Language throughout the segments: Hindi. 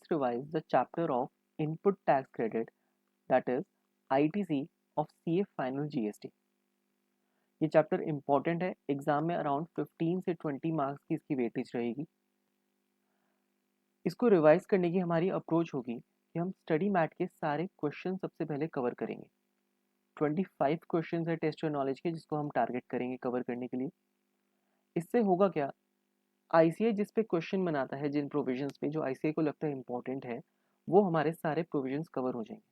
let's revise the chapter of input tax credit, that is ITC of CA Final GST. ये चैप्टर इंपॉर्टेंट है, एग्जाम में अराउंड 15 से 20 मार्क्स की इसकी वेटेज रहेगी। इसको रिवाइज करने की हमारी अप्रोच होगी कि हम स्टडी मैट के सारे क्वेश्चन सबसे पहले कवर करेंगे। 25 क्वेश्चन है टेस्ट योर नॉलेज के, जिसको हम टारगेट करेंगे कवर करने के लिए। इससे होगा क्या, आईसीए जिस पे क्वेश्चन बनाता है, जिन प्रोविजंस पे जो आईसीए को लगता है इंपॉर्टेंट है, वो हमारे सारे प्रोविजंस कवर हो जाएंगे।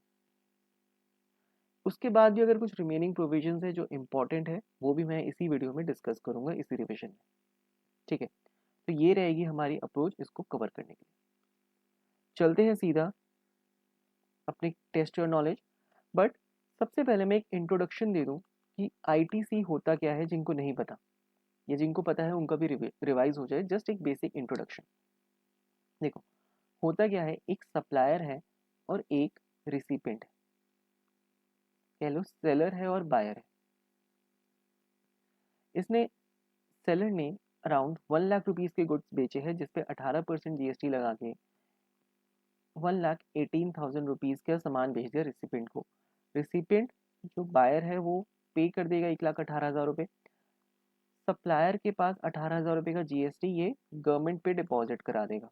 उसके बाद भी अगर कुछ रिमेनिंग प्रोविजंस है जो इंपॉर्टेंट है, वो भी मैं इसी वीडियो में डिस्कस करूंगा इसी रिविजन में। ठीक है, तो ये रहेगी हमारी अप्रोच इसको कवर करने के लिए। चलते हैं सीधा अपने टेस्ट योर नॉलेज। बट सबसे पहले मैं एक इंट्रोडक्शन दे दूं कि आईटीसी होता क्या है, जिनको नहीं पता या जिनको पता है उनका भी रिवाइज हो जाए। जस्ट एक बेसिक इंट्रोडक्शन। देखो होता क्या है, एक सप्लायर है और एक रिसिपेंट है, कह लो सेलर है और बायर है। इसने सेलर ने अराउंड 1 लाख रुपीज के गुड्स बेचे हैं, जिसपे 18% जीएसटी लगा के 1,18,000 रुपीज का सामान बेच दिया रिसिपेंट को। रिसिपेंट जो बायर है वो पे कर देगा 1,18,000 रुपये। सप्लायर के पास 18,000 रुपये का जीएसटी ये गवर्नमेंट पे डिपॉजिट करा देगा।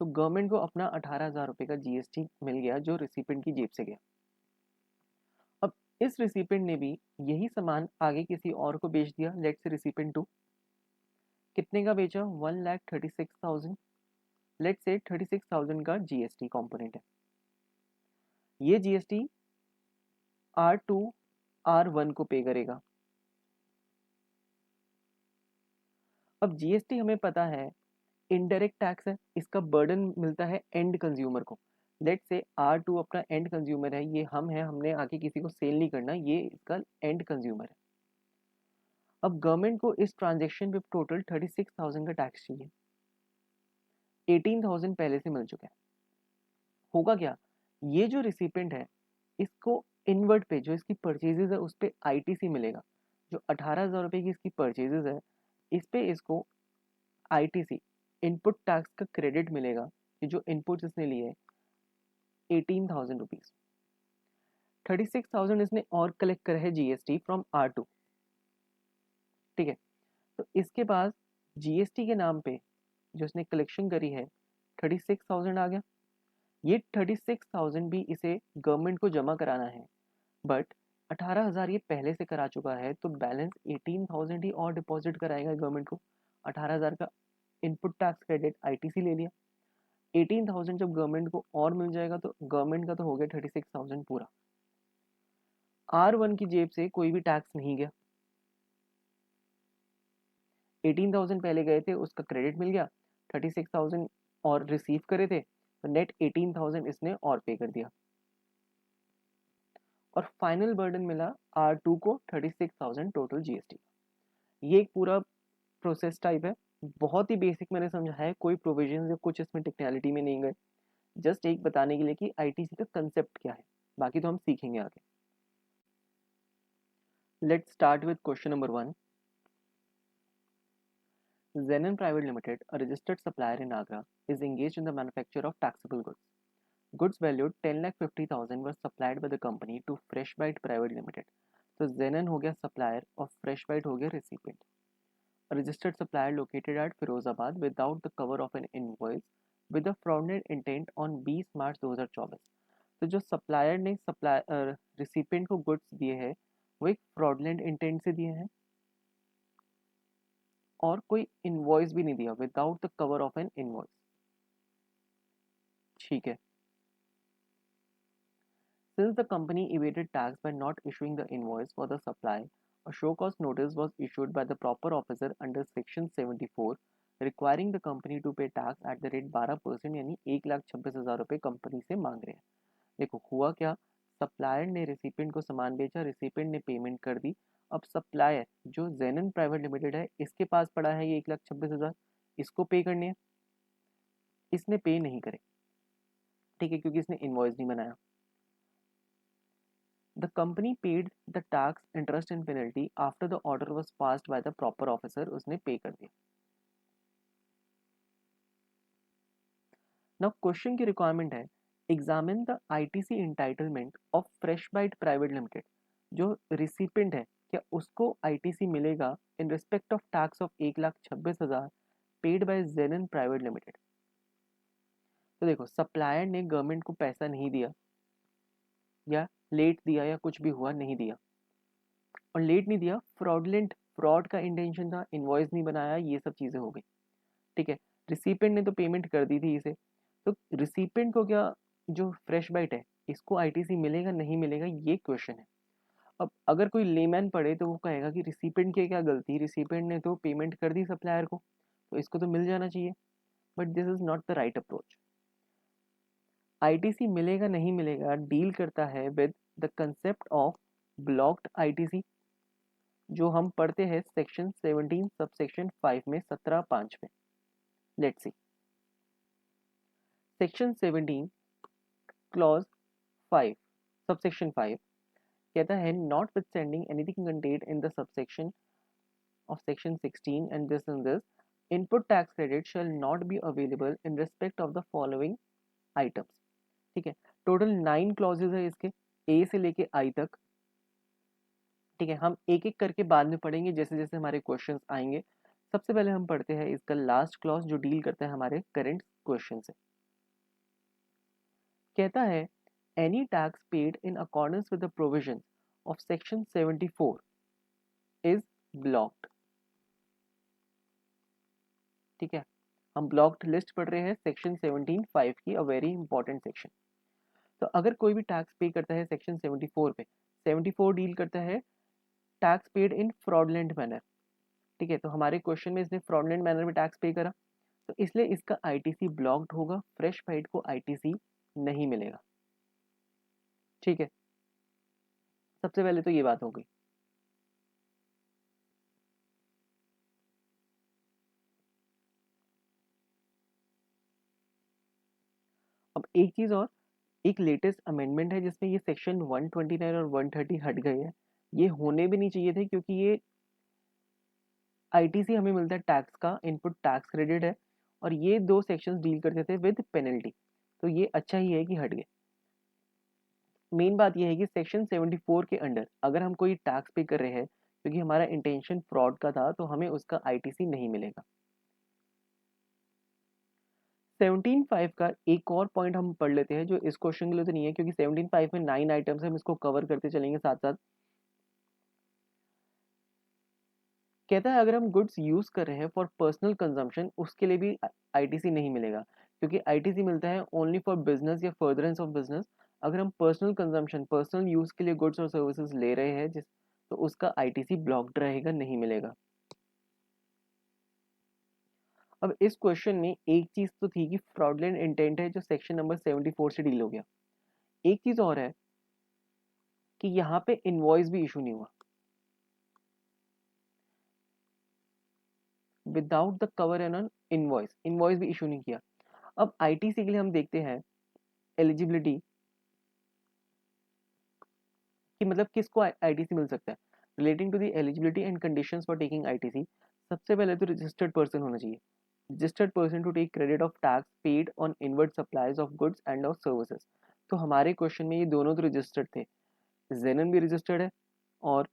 तो गवर्नमेंट को अपना 18,000 रुपये का जीएसटी मिल गया जो रिसिपेंट की जेब से गया। अब इस रिसिपेंट ने भी यही सामान आगे किसी और को बेच दिया। लेट्स से रिसिपेंट 2 कितने का बेचा, 1,36,000। लेट्स से 36,000 का जीएसटी कंपोनेंट है। ये जीएसटी R2 R1 को पे करेगा। अब जीएसटी हमें पता है इनडायरेक्ट टैक्स है, इसका बर्डन मिलता है एंड कंज्यूमर को। लेट से R2 अपना एंड कंज्यूमर है, ये हम है, हमने आके किसी को सेल नहीं करना, ये इसका एंड कंज्यूमर है। अब गवर्नमेंट को इस ट्रांजेक्शन पे टोटल 36,000 का टैक्स चाहिए। 18,000 पहले से मिल चुका है। होगा क्या, ये जो रिसिपेंट है इसको इनवर्ट पे जो इसकी परचेजेस है उस पर आईटीसी मिलेगा। जो 18,000 रुपये की इसकी परचेजेस है, इस पे इसको आईटीसी इनपुट टैक्स का क्रेडिट मिलेगा कि जो इनपुट इसने लिए है 18,000 रुपीज। 36,000 इसने और कलेक्ट करा है जीएसटी फ्रॉम R2। ठीक है, तो इसके पास जीएसटी के नाम पे जो इसने कलेक्शन करी है 36,000 आ गया। ये 36,000 भी इसे गवर्नमेंट को जमा कराना है, बट 18,000 ये पहले से करा चुका है, तो बैलेंस 18,000 ही और डिपॉजिट कराएगा गवर्नमेंट को। 18,000 का इनपुट टैक्स क्रेडिट आईटीसी ले लिया। 18,000 जब गवर्नमेंट को और मिल जाएगा तो गवर्नमेंट का तो हो गया 36,000 पूरा। R1 की जेब से कोई भी टैक्स नहीं गया। 18,000 पहले गए थे, उसका क्रेडिट मिल गया। 36,000 और रिसीव करे थे, तो नेट 18,000 इसने और पे कर दिया। और फाइनल बर्डन मिला R2 को 36,000 टोटल जीएसटी। ये एक पूरा प्रोसेस टाइप है, बहुत ही बेसिक मैंने समझाया है, कोई प्रोविजन या कुछ इसमें टेक्निकलिटी में नहीं गए। जस्ट एक बताने के लिए कि आईटीसी का कंसेप्ट क्या है, बाकी तो हम सीखेंगे आगे। Let's start with question number 1। Zenon Private Limited, a registered supplier in Agra, is engaged in the manufacture of taxable goods. Goods valued 10,50,000 were supplied by the company to Freshbite Private Limited. तो Zenon हो गया सप्लायर और Freshbite हो गया recipient. A registered supplier located at Firozabad without the cover of an invoice with a fraudulent intent on 20 मार्च 2024। तो जो सप्लायर ने रिसिपेंट को गुड्स दिए हैं वो एक फ्रॉडलेंट इंटेंट से दिए हैं और कोई इनवॉइस भी नहीं दिया, without the cover of N invoice. ठीक है, since the company evaded tax by not issuing the invoice for the supply, a show cause notice was issued by the proper officer under section 74 requiring the company to pay tax at the rate 12%, यानी 1,26,000 रुपये कंपनी से मांग रहे हैं। देखो हुआ क्या, सप्लायर ने रिसिपेंट को सामान बेचा, रिसिपेंट ने पेमेंट कर दी। अब सप्लायर जो जेनन प्राइवेट लिमिटेड है इसके पास पड़ा है ये 1,26,000, इसको पे करने हैं। इसने पे नहीं करे, ठीक है, क्योंकि इसने इनवॉइस नहीं बनाया। The company paid the tax, interest and penalty after the order was passed by the proper officer, उसने पे कर दिया। नाउ क्वेश्चन की रिक्वायरमेंट है, examine the ITC entitlement of fresh bite private limited. जो रिसिपेंट है, क्या उसको आईटीसी मिलेगा in respect of tax of 1,26,000 paid by जेनन प्राइवेट लिमिटेड। तो देखो, सप्लायर ने गवर्नमेंट को पैसा नहीं दिया, या लेट दिया, या कुछ भी हुआ नहीं दिया, और लेट नहीं दिया, फ्रॉडलेंट, फ्रॉड का इंटेंशन था, इनवॉइस नहीं बनाया, ये सब चीज़ें हो गई। ठीक है, रिसिपेंट ने तो पेमेंट कर दी थी इसे, तो रिसिपेंट को क्या, जो फ्रेश बाइट है, इसको आईटीसी मिलेगा नहीं मिलेगा, ये क्वेश्चन है। अब अगर कोई लेमैन पढ़े तो वो कहेगा कि रिसिपेंट की क्या गलती, रिसिपेंट ने तो पेमेंट कर दी सप्लायर को, तो इसको तो मिल जाना चाहिए। But this is not the right approach. ITC मिलेगा नहीं मिलेगा डील करता है with the concept of blocked ITC, जो हम पढ़ते हैं सेक्शन 17 सब सेक्शन 5 में, 17(5) में। Let's see section 17 clause 5 subsection 5 कहता है, notwithstanding anything contained in the subsection of section 16 and this input tax credit shall not be available in respect of the following items। ठीक है, टोटल 9 क्लॉजेज है इसके, ए से लेके आई तक। ठीक है, हम एक एक करके बाद में पढ़ेंगे जैसे जैसे हमारे क्वेश्चंस आएंगे। सबसे पहले हम पढ़ते हैं इसका लास्ट क्लॉज जो डील करता है हमारे करंट क्वेश्चन से। कहता है, any tax paid in accordance with the provisions of section 74 is blocked. ठीक है, हम ब्लॉक्ड लिस्ट पढ़ रहे हैं सेक्शन 17(5) की, अ वेरी इंपॉर्टेंट सेक्शन। तो अगर कोई भी टैक्स पे करता है सेक्शन 74 पे, 74 डील करता है tax paid in fraudulent manner. ठीक है, तो हमारे क्वेश्चन में इसने फ्रॉडलेंट मैनर में टैक्स पे करा, तो इसलिए इसका आईटीसी ब्लॉक्ड होगा, फ्रेश फाइट को आईटीसी नहीं मिलेगा। ठीक है, सबसे पहले तो ये बात हो गई। अब एक चीज और, एक लेटेस्ट अमेंडमेंट है जिसमें ये सेक्शन 129 और 130 हट गए हैं। ये होने भी नहीं चाहिए थे, क्योंकि ये आईटीसी हमें मिलता है टैक्स का, इनपुट टैक्स क्रेडिट है, और ये दो सेक्शंस डील करते थे विद पेनल्टी, तो ये अच्छा ही है कि हट गए। मेन बात ये है कि सेक्शन 74 के अंडर अगर हम कोई टैक्स पे कर रहे हैं क्योंकि हमारा इंटेंशन फ्रॉड का था, तो हमें उसका आईटीसी नहीं मिलेगा। 17(5) का एक और पॉइंट हम पढ़ लेते हैं, जो इस क्वेश्चन के लिए तो नहीं है, क्योंकि 17(5) में 9 आइटम्स हम इसको कवर करते चलेंगे साथ साथ। कहता है, अगर हम गुड्स यूज कर रहे हैं फॉर पर्सनल कंजम्पशन, उसके लिए भी आईटीसी नहीं मिलेगा, क्योंकि आईटीसी मिलता है ओनली फॉर बिजनेस या फर्दरेंस ऑफ बिजनेस। अगर हम पर्सनल कंजम्पशन, पर्सनल यूज के लिए गुड्स और सर्विसेज ले रहे हैं जिस, तो उसका आईटीसी ब्लॉक्ड रहेगा, नहीं मिलेगा। अब इस क्वेश्चन में एक चीज तो थी कि फ्रॉडलेंट इंटेंट है, जो सेक्शन नंबर 74 से डील हो गया। एक चीज और है कि यहाँ पे इनवॉइस भी इशू नहीं हुआ, without the cover an on invoice, invoice भी इशू नहीं किया। अब आईटीसी के लिए हम देखते हैं एलिजिबिलिटी, कि मतलब किसको आईटीसी मिल सकता है। Relating to the eligibility and conditions for taking ITC, सबसे पहले तो रजिस्टर्ड पर्सन होना चाहिए, registered person to take credit of tax paid on inward supplies of goods and of services. तो हमारे क्वेश्चन में ये दोनों तो रजिस्टर्ड थे, जेनन भी रजिस्टर्ड है और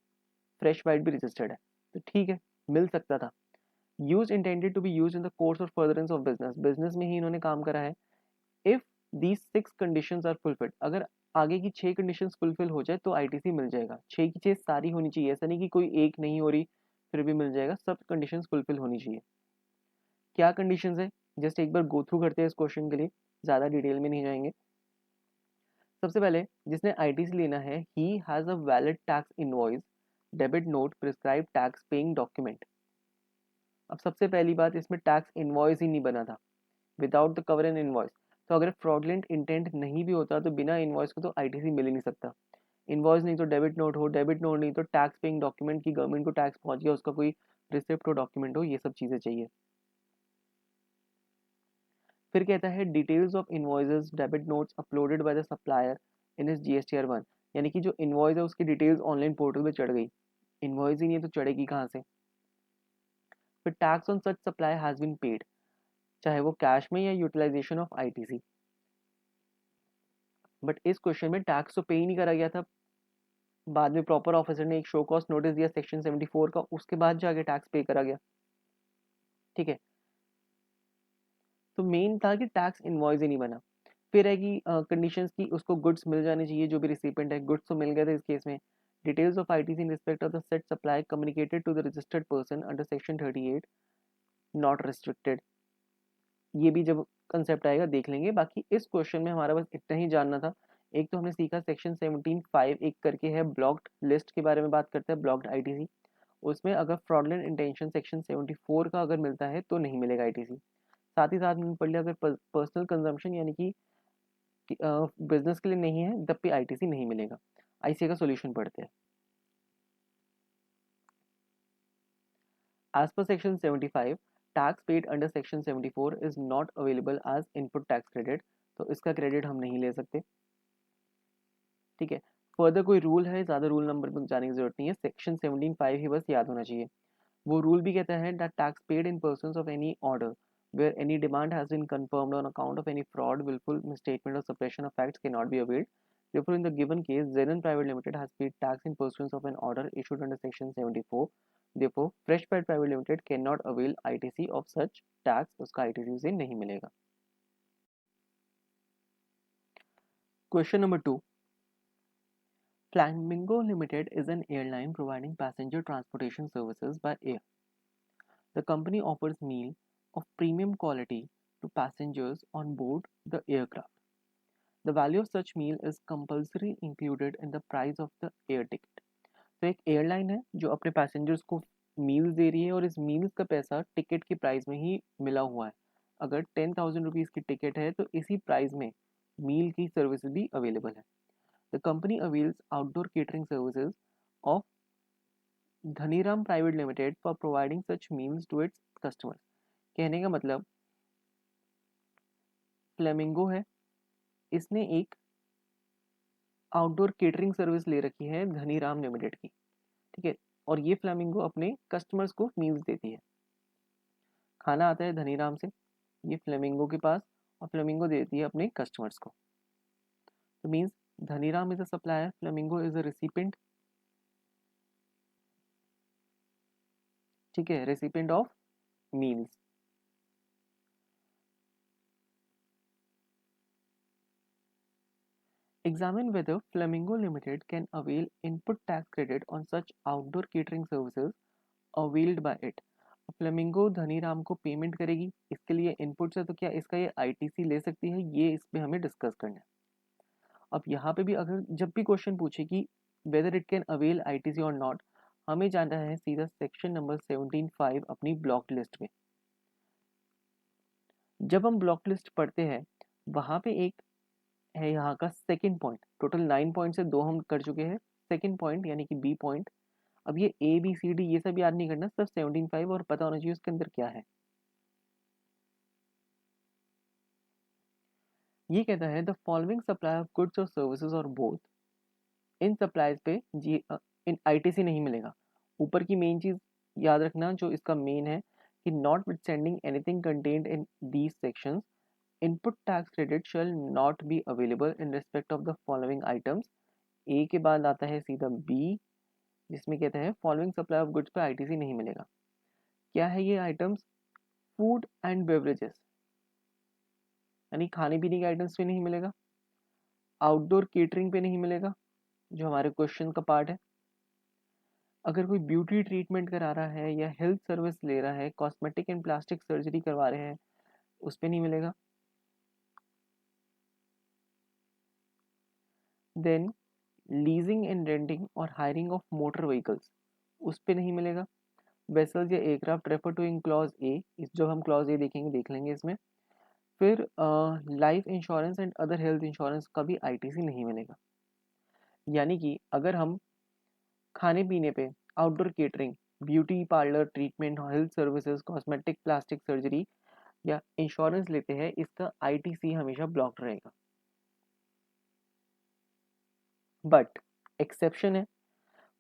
फ्रेश बाइट भी रजिस्टर्ड है, तो ठीक है, मिल सकता था। Use intended to be use in the course और फर्दरेंस ऑफ बिजनेस, बिजनेस में ही इन्होंने काम करा है। If these 6 conditions are fulfilled, अगर आगे की 6 कंडीशंस फुलफिल हो जाए तो आईटीसी मिल जाएगा। 6 की 6 सारी होनी चाहिए, ऐसा नहीं कि कोई एक नहीं हो रही फिर भी मिल जाएगा, सब कंडीशंस फुलफिल होनी चाहिए। क्या कंडीशंस है, जस्ट एक बार गो थ्रू करते हैं इस क्वेश्चन के लिए, ज़्यादा डिटेल में नहीं जाएंगे। सबसे पहले, जिसने आईटीसी लेना है, he has a valid tax invoice, debit note, prescribe tax paying document. अब सबसे पहली बात, इसमें टैक्स इनवॉइस ही नहीं बना था, without the cover N invoice. तो अगर फ्रॉडलेंट इंटेंट नहीं भी होता तो बिना इनवॉइस को तो आईटीसी मिल ही नहीं सकता। इनवॉइस नहीं तो डेबिट नोट हो, डेबिट नोट नहीं तो टैक्स पेइंग डॉक्यूमेंट, की गवर्नमेंट को टैक्स पहुंच गया, उसका कोई रिसिप्ट हो, डॉक्यूमेंट हो, ये सब चीज़ें चाहिए। फिर कहता है, details of invoices, debit notes uploaded by the supplier in his GSTR 1, यानी कि जो इनवॉइस है उसकी डिटेल्स ऑनलाइन पोर्टल पे चढ़ गई, इनवॉइस ही नहीं है तो चढ़ेगी कहाँ से। फिर tax on such supply has been paid, चाहे वो कैश में या यूटिलाइजेशन ऑफ आईटीसी। बट इस क्वेश्चन में टैक्स तो पे ही नहीं करा गया था, बाद में प्रॉपर ऑफिसर ने एक शो कॉस्ट नोटिस दिया सेक्शन 74 का, उसके बाद जाके टैक्स पे करा गया। ठीक है, तो मेन था कि टैक्स इनवॉइस ही नहीं बना। फिर है कि कंडीशंस की उसको गुड्स मिल जाने चाहिए, जो भी रिसिपेंट है, गुड्स तो मिल गए थे इस केस में। Details of ITC in respect of the set supply communicated to the registered person under section 38 not restricted. ये भी जब कंसेप्ट आएगा देख लेंगे। बाकी इस क्वेश्चन में हमारा बस इतना ही जानना था। एक तो हमने सीखा सेक्शन 17(5) एक करके है, ब्लॉक्ड लिस्ट के बारे में बात करते हैं, ब्लॉक्ड आईटीसी। उसमें अगर फ्रॉडलेंट इंटेंशन सेक्शन 74 का अगर मिलता है तो नहीं मिलेगा आईटीसी। साथ ही साथ मैंने पढ़ लिया अगर पर्सनल कंजम्पशन यानी कि बिजनेस के लिए नहीं है तब भी आईटीसी नहीं मिलेगा। आईसीए का सॉल्यूशन पढ़ते हैं। As per section 75, tax paid under section 74 is not available as input tax credit, तो इसका क्रेडिट हम नहीं ले सकते। ठीक है, फर्दर कोई रूल है, ज़्यादा रूल नंबर में जाने की जरूरत नहीं है, सेक्शन 17(5) ही बस याद होना चाहिए। वो रूल भी कहता है that tax paid in persons of any order where any demand has been confirmed on account of any fraud, willful misstatement or suppression of facts cannot be availed. Therefore, in the given case, Zenon Private Limited has paid tax in pursuance of an order issued under Section 74. Therefore, Freshpad Private Limited cannot avail ITC of such tax. उसका ITC से नहीं मिलेगा। Question number 2. Flamingo Limited is an airline providing passenger transportation services by air. The company offers meal of premium quality to passengers on board the aircraft. The value of such meal is compulsory included in the price of the air ticket. तो एक एयरलाइन है जो अपने पैसेंजर्स को मील्स दे रही है और इस मील्स का पैसा टिकट की प्राइस में ही मिला हुआ है। अगर 10,000 रुपीज़ की टिकट है तो इसी प्राइस में मील की सर्विस भी अवेलेबल है। The company avails outdoor catering services of Dhaniram private limited for providing such meals to its customers. कहने का मतलब फ्लेमिंगो है, इसने एक आउटडोर केटरिंग सर्विस ले रखी है धनीराम लिमिटेड की। ठीक है, और ये फ्लेमिंगो अपने कस्टमर्स को मील्स देती है। खाना आता है धनीराम से ये फ्लेमिंगो के पास, और फ्लेमिंगो देती है अपने कस्टमर्स को। तो means Dhaniram is a supplier, flamingo is a recipient. ठीक है, recipient of meals. Examine whether Flamingo Limited can avail input tax credit on such outdoor catering services availed by it. Flamingo Dhaniram को पेमेंट करेगी, इसके लिए इनपुट से, तो क्या इसका ये आईटीसी ले सकती है, ये इस पे हमें डिस्कस करना है। अब यहाँ पे भी अगर जब भी क्वेश्चन पूछे कि whether it can avail ITC और नॉट, हमें जाना है सीधा सेक्शन नंबर 17(5) अपनी ब्लॉक लिस्ट में। जब हम ब्लॉक लिस्ट पढ़ते हैं वहां पे एक है यहाँ का सेकंड पॉइंट। टोटल 9 पॉइंट से 2 हम कर चुके हैं, सेकंड पॉइंट यानी कि बी पॉइंट। अब ये ए बी सी डी ये सब याद नहीं करना, सिर्फ 17(5) और पता होना चाहिए उसके अंदर क्या है। ये कहता है the following supply of goods और सर्विसेज और बोथ। इन सप्लाईज पे जी इन आईटीसी नहीं मिलेगा। ऊपर की मेन चीज याद रखना जो इसका मेन है कि notwithstanding anything contained in these sections input tax credit shall not be available in respect of the following items. A के बाद आता है सीधा बी जिसमें कहते हैं फॉलोइंग सप्लाई ऑफ गुड्स पे आईटीसी नहीं मिलेगा। क्या है ये आइटम्स? फूड एंड बेवरेजेस यानी खाने पीने के आइटम्स पे नहीं मिलेगा, आउटडोर केटरिंग पे नहीं मिलेगा जो हमारे क्वेश्चन का पार्ट है, अगर कोई ब्यूटी ट्रीटमेंट करा रहा है या हेल्थ सर्विस ले रहा है, कॉस्मेटिक एंड प्लास्टिक सर्जरी करवा रहे हैं, उस पे नहीं मिलेगा। देन लीजिंग एंड रेंटिंग और हायरिंग ऑफ मोटर व्हीकल्स उस पे नहीं मिलेगा। वेसल्स या aircraft refer to in clause A, इस जो हम क्लॉज ए देखेंगे देख लेंगे इसमें। फिर life insurance and other health insurance का भी आईटीसी नहीं मिलेगा। यानी कि अगर हम खाने पीने पे outdoor catering, beauty parlour treatment, health services, cosmetic plastic surgery या इंश्योरेंस लेते हैं, इसका आईटीसी हमेशा ब्लॉक्ड रहेगा। बट एक्सेप्शन है,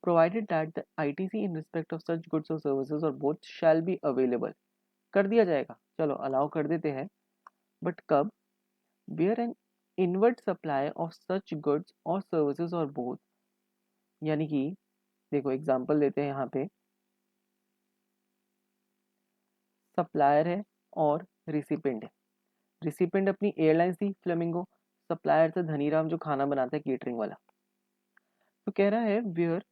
provided that the ITC in respect of such goods और सर्विसेज और बोथ शैल बी अवेलेबल कर दिया जाएगा, चलो अलाउ कर देते हैं, बट कब? Where an inward supply of such goods और सर्विसेज और बोथ, यानी कि देखो एग्जांपल लेते हैं यहाँ पे, सप्लायर है और रिसिपेंट है। रिसिपेंट अपनी एयरलाइंस थी फ्लेमिंगो, सप्लायर था धनीराम जो खाना बनाता है केटरिंग वाला। तो कह रहा है where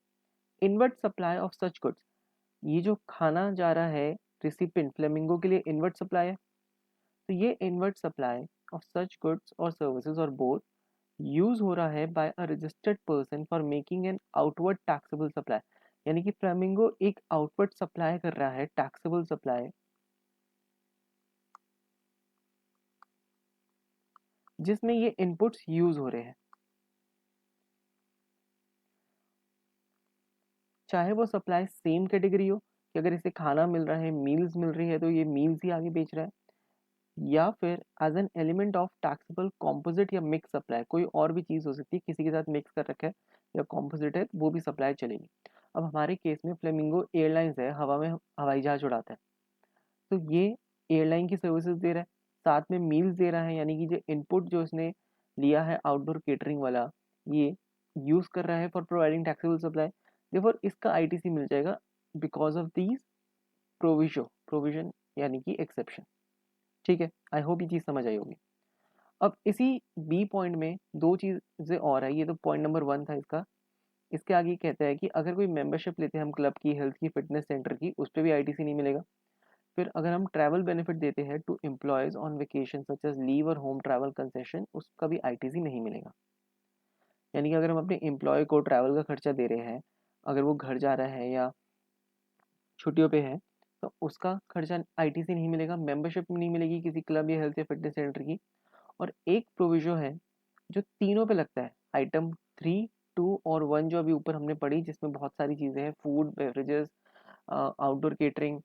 inward supply of such goods, ये जो खाना जा रहा है रिसिपेंट फ्लेमिंगो के लिए इनवर्ट सप्लाई है, तो ये inward supply of such goods और सर्विसेज और बोथ यूज हो रहा है by a registered person for making an outward taxable supply, यानी कि फ्लेमिंगो एक आउटवर्ड सप्लाई कर रहा है टैक्सेबल सप्लाई, जिसमें ये इनपुट्स यूज हो रहे हैं, चाहे वो सप्लाई सेम कैटेगरी हो कि अगर इसे खाना मिल रहा है, मील्स मिल रही है तो ये मील्स ही आगे बेच रहा है, या फिर as an element of taxable composite या मिक्स सप्लाई, कोई और भी चीज़ हो सकती है किसी के साथ मिक्स कर रखा है या कॉम्पोजिट है, वो भी सप्लाई चलेगी। अब हमारे केस में फ्लेमिंगो एयरलाइंस है, हवा में हवाई जहाज उड़ाता है, तो ये एयरलाइन की सर्विसेज दे रहा है, साथ में मील्स दे रहा है, यानी कि जो इनपुट जो इसने लिया है आउटडोर केटरिंग वाला, ये यूज कर रहा है for providing taxable supply, therefore इसका आईटीसी मिल जाएगा बिकॉज ऑफ दीज प्रोविजन यानी कि एक्सेप्शन। ठीक है, आई होप ये चीज़ समझ आई होगी। अब इसी बी पॉइंट में दो चीज़ें और है, ये तो पॉइंट नंबर 1 था इसका। इसके आगे कहता है कि अगर कोई मेंबरशिप लेते हैं हम क्लब की, हेल्थ की, फिटनेस सेंटर की, उस पर भी आईटीसी नहीं मिलेगा। फिर अगर हम ट्रैवल बेनिफिट देते हैं to employees on vacation such as leave और होम ट्रैवल कंसेशन, उसका भी आईटीसी नहीं मिलेगा। यानी कि अगर हम अपने एम्प्लॉय को ट्रैवल का खर्चा दे रहे हैं, अगर वो घर जा रहा है या छुट्टियों पे है, तो उसका खर्चा आईटीसी नहीं मिलेगा, मेंबरशिप नहीं मिलेगी किसी क्लब या हेल्थ या फिटनेस सेंटर की। और एक प्रोविजन है जो तीनों पे लगता है, आइटम 3, 2 और 1 जो अभी ऊपर हमने पढ़ी, जिसमें बहुत सारी चीज़ें हैं, food, beverages, outdoor catering,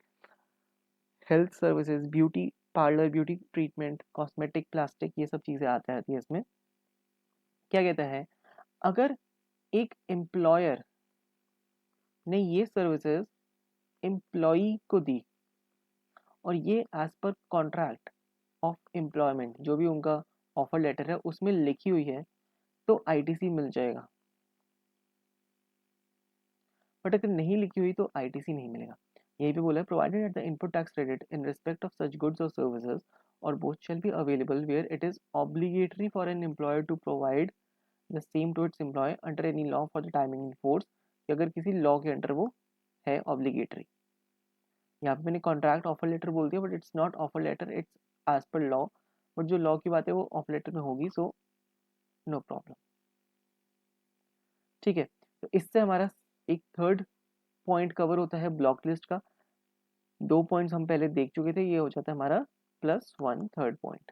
health services, beauty parlour, beauty treatment, cosmetic, plastic, ये सब चीज़ें आती है इसमें। क्या कहता है, अगर एक एम्प्लॉयर ने ये सर्विसेज एम्प्लॉई को दी और ये as per contract of employment, जो भी उनका ऑफर लेटर है उसमें लिखी हुई है, तो आईटीसी मिल जाएगा। बट अगर नहीं लिखी हुई तो आईटीसी नहीं मिलेगा। यहीं पे बोला है provided at the input tax credit in respect of such goods और सर्विसेज और both shall be available where it is obligatory for an employer to provide the same to its employee under any law for the timing in force, कि अगर किसी लॉ के अंडर वो है ऑब्लिगेटरी। यहाँ पे मैंने कॉन्ट्रैक्ट ऑफर लेटर बोल दिया, but it's not offer letter, it's as per law, but जो लॉ की बात है वो ऑफर लेटर में होगी, सो नो प्रॉब्लम। ठीक है, तो इससे हमारा एक थर्ड पॉइंट कवर होता है ब्लॉक लिस्ट का। 2 पॉइंट्स हम पहले देख चुके थे, ये हो जाता है हमारा +1 थर्ड पॉइंट।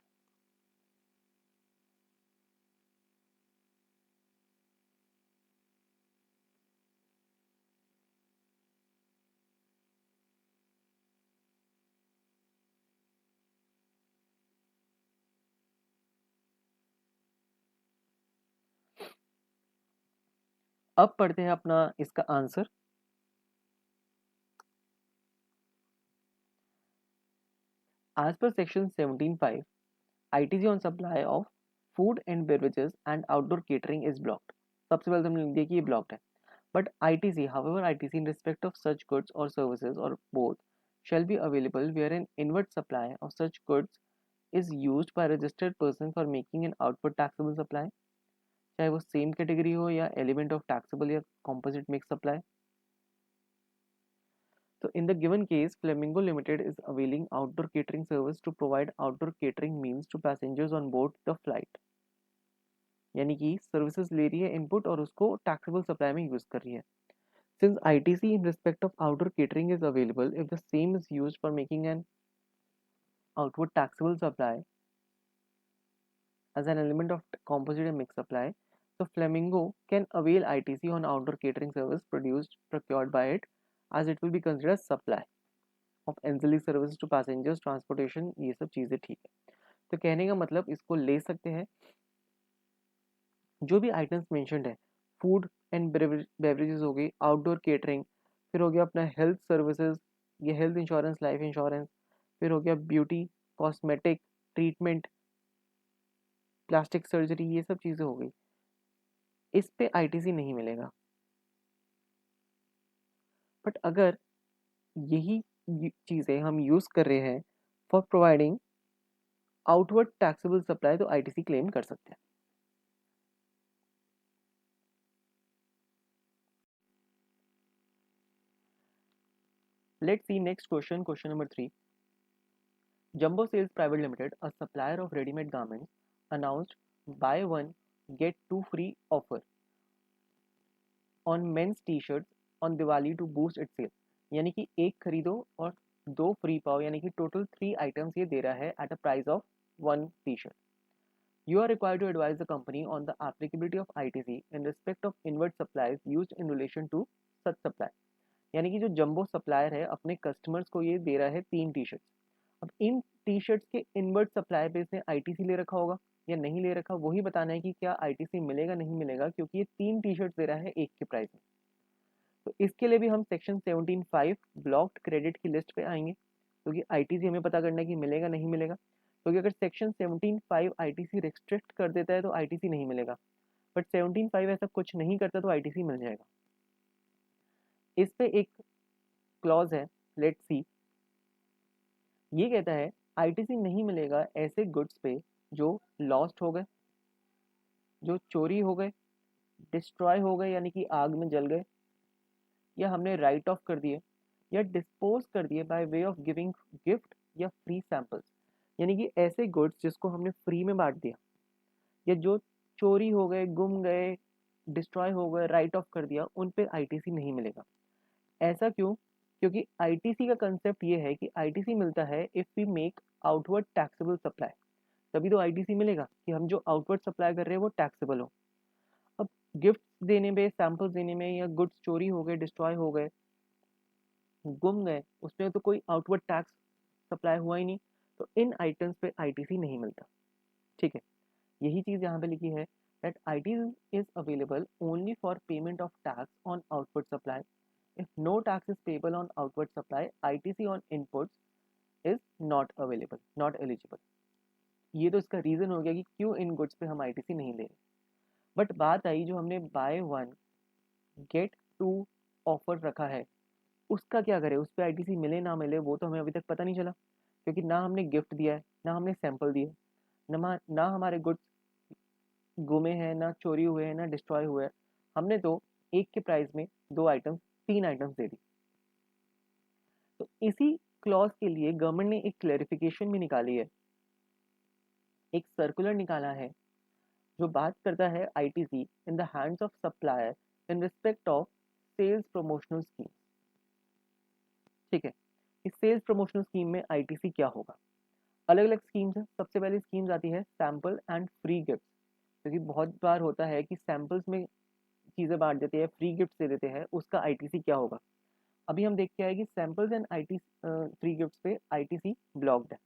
अब पढ़ते हैं अपना इसका answer. As per section 17(5), ITC on supply of food and beverages and outdoor catering is blocked. सबसे पहले तो हमने लिख दिया कि ये ब्लॉक्ड है, but ITC however ITC in respect of such goods और सर्विसेज और both shall be available where an inward supply of such goods is used by a registered person for making an outward taxable supply, चाहे वो सेम कैटेगरी हो या एलिमेंट ऑफ टैक्सेबल या composite mix supply. So in the given case, Flamingo Limited is availing outdoor catering service to provide outdoor catering meals to passengers on board the flight. यानी कि सर्विसेज ले रही है इनपुट और उसको टैक्सेबल सप्लाई में यूज कर रही है। Since ITC in respect of outdoor catering is available, if the same is used for making an outward taxable supply as an element of composite and mixed supply, so Flamingo can avail ITC on outdoor catering service produced procured by it, as it will be considered as supply of ancillary services to passengers transportation, ये सब चीज़ें ठीक है। तो कहने का मतलब इसको ले सकते हैं, जो भी आइटम्स मेंशन्ड है, फूड एंड बेवरेजेस हो गई, आउटडोर केटरिंग, फिर हो गया अपना हेल्थ सर्विसेज, ये हेल्थ इंश्योरेंस, लाइफ इंश्योरेंस, फिर हो गया beauty, cosmetic, treatment, plastic surgery, ये सब चीज़ें हो गई, इस पे आईटीसी नहीं मिलेगा। बट अगर यही चीज़ें हम यूज़ कर रहे हैं for providing outward taxable supply, तो आईटीसी क्लेम कर सकते हैं। Let's see next question, question number 3। Jumbo Sales Private Limited, a supplier of ready-made garments, announced buy one get two free offer on men's t-shirts on Diwali to boost its sales। यानी कि एक खरीदो और दो फ्री पाओ, यानी कि टोटल 3 आइटम्स ये दे रहा है at a price of 1 T-shirt. You are required to advise the company on the applicability of ITC in respect of inward supplies used in relation to such supply। यानी कि जो जंबो सप्लायर है अपने कस्टमर्स को ये दे रहा है 3 टी-शर्ट्स। अब इन टी-शर्ट्स के इनवर्ट सप्लाई पे इसने आईटीसी ले रखा होगा या नहीं ले रखा, वही बताना है कि क्या आईटीसी मिलेगा नहीं मिलेगा, क्योंकि ये 3 टी-शर्ट्स दे रहा है एक के प्राइस में। तो इसके लिए भी हम सेक्शन 17(5) ब्लॉक्ड क्रेडिट की लिस्ट पे आएंगे, क्योंकि आईटीसी हमें पता करना है कि मिलेगा नहीं मिलेगा। क्योंकि अगर सेक्शन 17(5) आईटीसी रिस्ट्रिक्ट कर देता है तो आईटीसी नहीं मिलेगा, बट 17(5) ऐसा कुछ नहीं करता तो आईटीसी मिल जाएगा। इस पे एक क्लॉज है, लेट्स सी। ये कहता है आईटीसी नहीं मिलेगा ऐसे गुड्स पे जो लॉस्ट हो गए, जो चोरी हो गए, डिस्ट्रॉय हो गए यानी कि आग में जल गए, या हमने राइट ऑफ कर दिए, या डिस्पोज कर दिए by way of giving gift या फ्री सैंपल्स। यानी कि ऐसे गुड्स जिसको हमने फ्री में बांट दिया, या जो चोरी हो गए, गुम गए, डिस्ट्रॉय हो गए, राइट ऑफ कर दिया, उन पे आईटीसी नहीं मिलेगा। ऐसा क्यों? क्योंकि आईटीसी का कंसेप्ट ये है कि आईटीसी मिलता है if we make outward taxable supply, तभी तो आईटीसी मिलेगा कि हम जो आउटवर्ड सप्लाई कर रहे हैं वो टैक्सेबल हो। अब गिफ्ट देने में, सैंपल्स देने में, या गुड्स चोरी हो गए, डिस्ट्रॉय हो गए, गुम गए, उसमें तो कोई आउटवर्ड टैक्स सप्लाई हुआ ही नहीं, तो इन आइटम्स पे आईटीसी नहीं मिलता। ठीक है, यही चीज़ यहाँ पे लिखी है that ITC is available only for payment of tax on outward supply. If no tax is payable on outward supply, ITC on inputs is not available, not eligible। ये तो इसका रीज़न हो गया कि क्यों इन गुड्स पे हम आईटीसी नहीं ले रहे। बट बात आई जो हमने buy one get two offer रखा है, उसका क्या करें, उस पर आईटीसी मिले ना मिले वो तो हमें अभी तक पता नहीं चला, क्योंकि ना हमने गिफ्ट दिया है, ना हमने सैंपल दिए, ना हमारे गुड्स गुमे हैं, ना चोरी हुए हैं, ना डिस्ट्रॉय हुए हैं। हमने तो एक के प्राइस में दो आइटम्स, 3 आइटम्स दे दी। तो इसी क्लॉज के लिए गवर्नमेंट ने एक क्लैरिफिकेशन भी निकाली है, एक सर्कुलर निकाला है जो बात करता है ITC in the hands of supplier in respect of sales promotional scheme. ठीक है, इस सेल्स प्रमोशनल स्कीम में आईटीसी क्या होगा? अलग अलग स्कीम्स हैं। सबसे पहली स्कीम्स आती है सैंपल एंड फ्री गिफ्ट, क्योंकि बहुत बार होता है कि सैंपल्स में चीज़ें बांट देते हैं, फ्री गिफ्ट दे देते हैं, उसका आईटीसी क्या होगा? अभी हम देख के आए कि samples and IT free gifts पे आईटीसी ब्लॉक्ड है।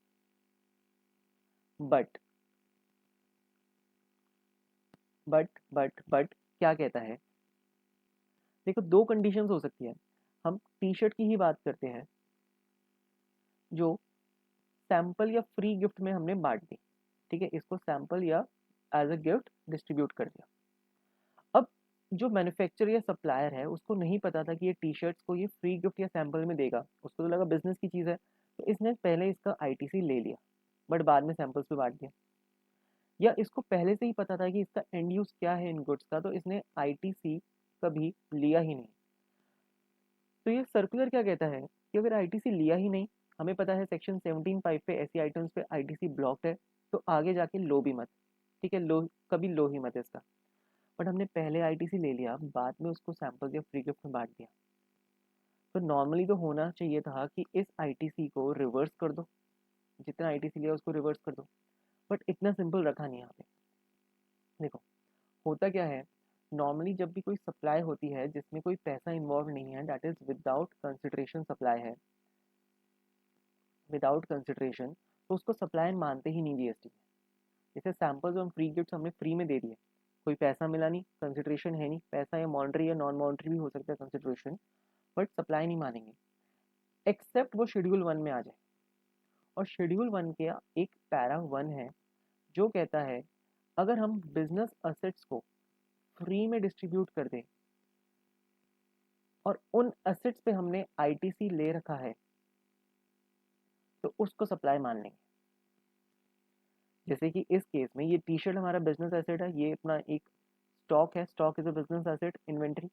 बट बट क्या कहता है? देखो, दो कंडीशंस हो सकती है। हम टी शर्ट की ही बात करते हैं जो सैंपल या फ्री गिफ्ट में हमने बांट दी। ठीक है, इसको सैंपल या एज अ गिफ्ट डिस्ट्रीब्यूट कर दिया। अब जो मैन्युफैक्चरर या सप्लायर है उसको नहीं पता था कि ये टी शर्ट्स को ये फ्री गिफ्ट या सैंपल में देगा, उसको तो लगा बिजनेस की चीज़ है, तो इसने पहले इसका आईटीसी ले लिया, बट बाद में सैंपल्स पे बांट दिया। या इसको पहले से ही पता था कि इसका एंड यूज क्या है इन गुड्स का, तो इसने आईटीसी कभी लिया ही नहीं। तो ये सर्कुलर क्या कहता है कि अगर आईटीसी लिया ही नहीं, हमें पता है सेक्शन 17(5) पे ऐसी आइटम्स पे आईटीसी ब्लॉक्ड है, तो आगे जाके लो भी मत। ठीक है, लो कभी लो ही मत इसका। बट हमने पहले आईटीसी ले लिया, बाद में उसको सैंपल या फ्री गिफ्ट में बांट दिया, तो नॉर्मली तो होना चाहिए था कि इस आईटीसी को रिवर्स कर दो, जितना आईटीसी लिया उसको रिवर्स कर दो। बट इतना सिंपल रखा नहीं यहाँ पे। देखो, होता क्या है, नॉर्मली जब भी कोई सप्लाई होती है जिसमें कोई पैसा इन्वॉल्व नहीं है, that is without consideration supply है, विदाउट कंसिडरेशन, तो उसको सप्लाई मानते ही नहीं जीएसटी में। जैसे सैंपल्स और फ्री गिफ्ट्स हमने फ्री में दे दिए, कोई पैसा मिला नहीं, कंसिडरेशन है नहीं, पैसा या मॉनिटरी या नॉन मॉनिटरी भी हो सकता है कंसिडरेशन, बट सप्लाई नहीं मानेंगे, एक्सेप्ट वो शेड्यूल 1 में आ जाए। और शेड्यूल 1 के एक पैरा 1 है जो कहता है अगर हम बिजनेस असेट्स को फ्री में डिस्ट्रीब्यूट कर दें और उन असेट्स पे हमने आईटीसी ले रखा है तो उसको सप्लाई मान लेंगे। जैसे कि इस केस में ये टी शर्ट हमारा बिजनेस एसेट है, ये अपना एक स्टॉक है, stock is a business asset inventory.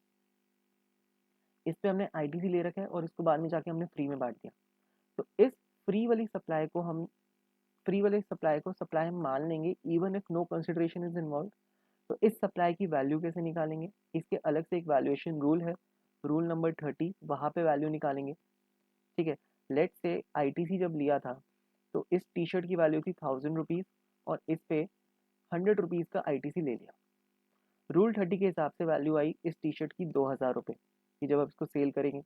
इस पे हमने आईटीसी ले रखा है और इसको बाद में जाके हमने फ्री में बांट दिया। तो इस फ्री वाली सप्लाई को हम सप्लाई मान लेंगे even if no consideration is involve. तो इस सप्लाई की वैल्यू कैसे निकालेंगे, इसके अलग से एक वैल्यूएशन रूल है, रूल नंबर 30, वहाँ पे वैल्यू निकालेंगे। ठीक है, लेट से आईटीसी जब लिया था तो इस टी शर्ट की वैल्यू थी 1000 रुपीज़ और इस पे 100 रुपीज़ का आईटीसी ले लिया। रूल 30 के हिसाब से वैल्यू आई इस टी शर्ट की 2000 रुपये कि जब आप इसको सेल करेंगे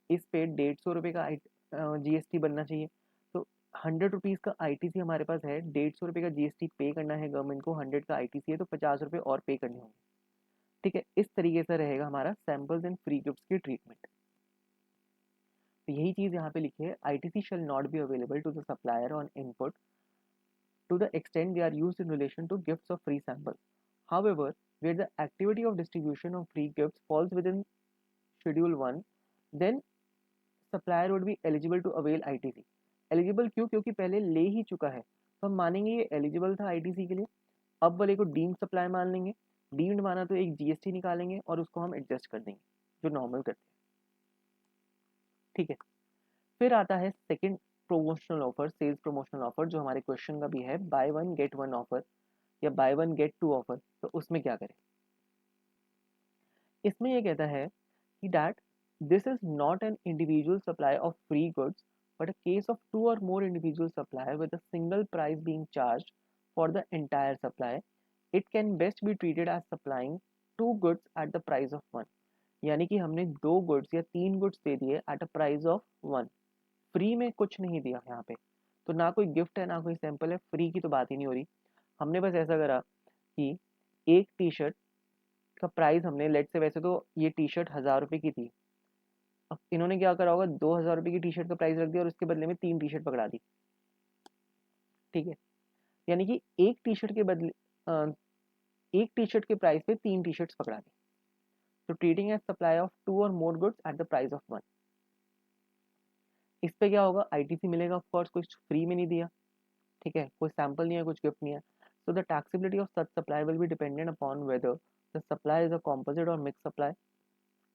इस पे 150 रुपये का जीएसटी बनना चाहिए। तो 100 रुपीज़ का आईटीसी हमारे पास है, 150 रुपये का जीएसटी पे करना है गवर्नमेंट को, 100 का आईटीसी है तो 50 रुपये और पे करने होंगे। ठीक है, इस तरीके से रहेगा हमारा सैम्पल्स एंड फ्री गिफ्ट्स की ट्रीटमेंट। तो यही चीज़ यहाँ पे लिखी है, ITC shall not be available to the supplier on input to the extent they are used in relation to gifts of free samples. However, where the activity of distribution of free gifts falls within Schedule 1, then supplier would be eligible to avail ITC. Eligible क्यों? क्योंकि पहले ले ही चुका है तो हम मानेंगे ये एलिजिबल था आईटीसी के लिए। अब वाले को डीम्ड सप्लाई मान लेंगे, डीम्ड माना तो एक जीएसटी निकालेंगे और उसको हम एडजस्ट कर देंगे जो नॉर्मल करते हैं। ठीक है, फिर आता है second promotional offer, sales promotional offer, जो हमारे क्वेश्चन का भी है, buy one get one offer या buy one get two offer. तो उसमें क्या करें, इसमें ये कहता है कि that this is not an individual supply of free goods but a case of two or more individual supply with a single price being charged for the entire supply. It can best be treated as supplying two goods at the price of one. यानी कि हमने दो गुड्स या तीन गुड्स दे दिए eight a price of one, free में कुछ नहीं दिया यहाँ पे। तो ना कोई गिफ्ट है ना कोई सैंपल है, फ्री की तो बात ही नहीं हो रही। हमने बस ऐसा करा कि एक टी शर्ट का प्राइस हमने, लेट से वैसे तो ये टी शर्ट 1000 रुपये की थी, अब इन्होंने क्या करा होगा, 2000 रुपये की टी शर्ट का प्राइस रख दिया और उसके बदले में 3 टी शर्ट पकड़ा दी। ठीक है, यानी कि एक टी शर्ट के बदले एक टी शर्ट के प्राइस पे 3 टी शर्ट्स पकड़ा दी। तो treating as supply of two or more goods at the price of one. इस पे क्या होगा, आईटीसी मिलेगा ऑफ कोर्स, कुछ फ्री में नहीं दिया। ठीक है, कोई सैंपल नहीं है, कुछ गिफ्ट नहीं है। So the taxability of such supply will be dependent upon whether the supply is a composite और मिक्स सप्लाई।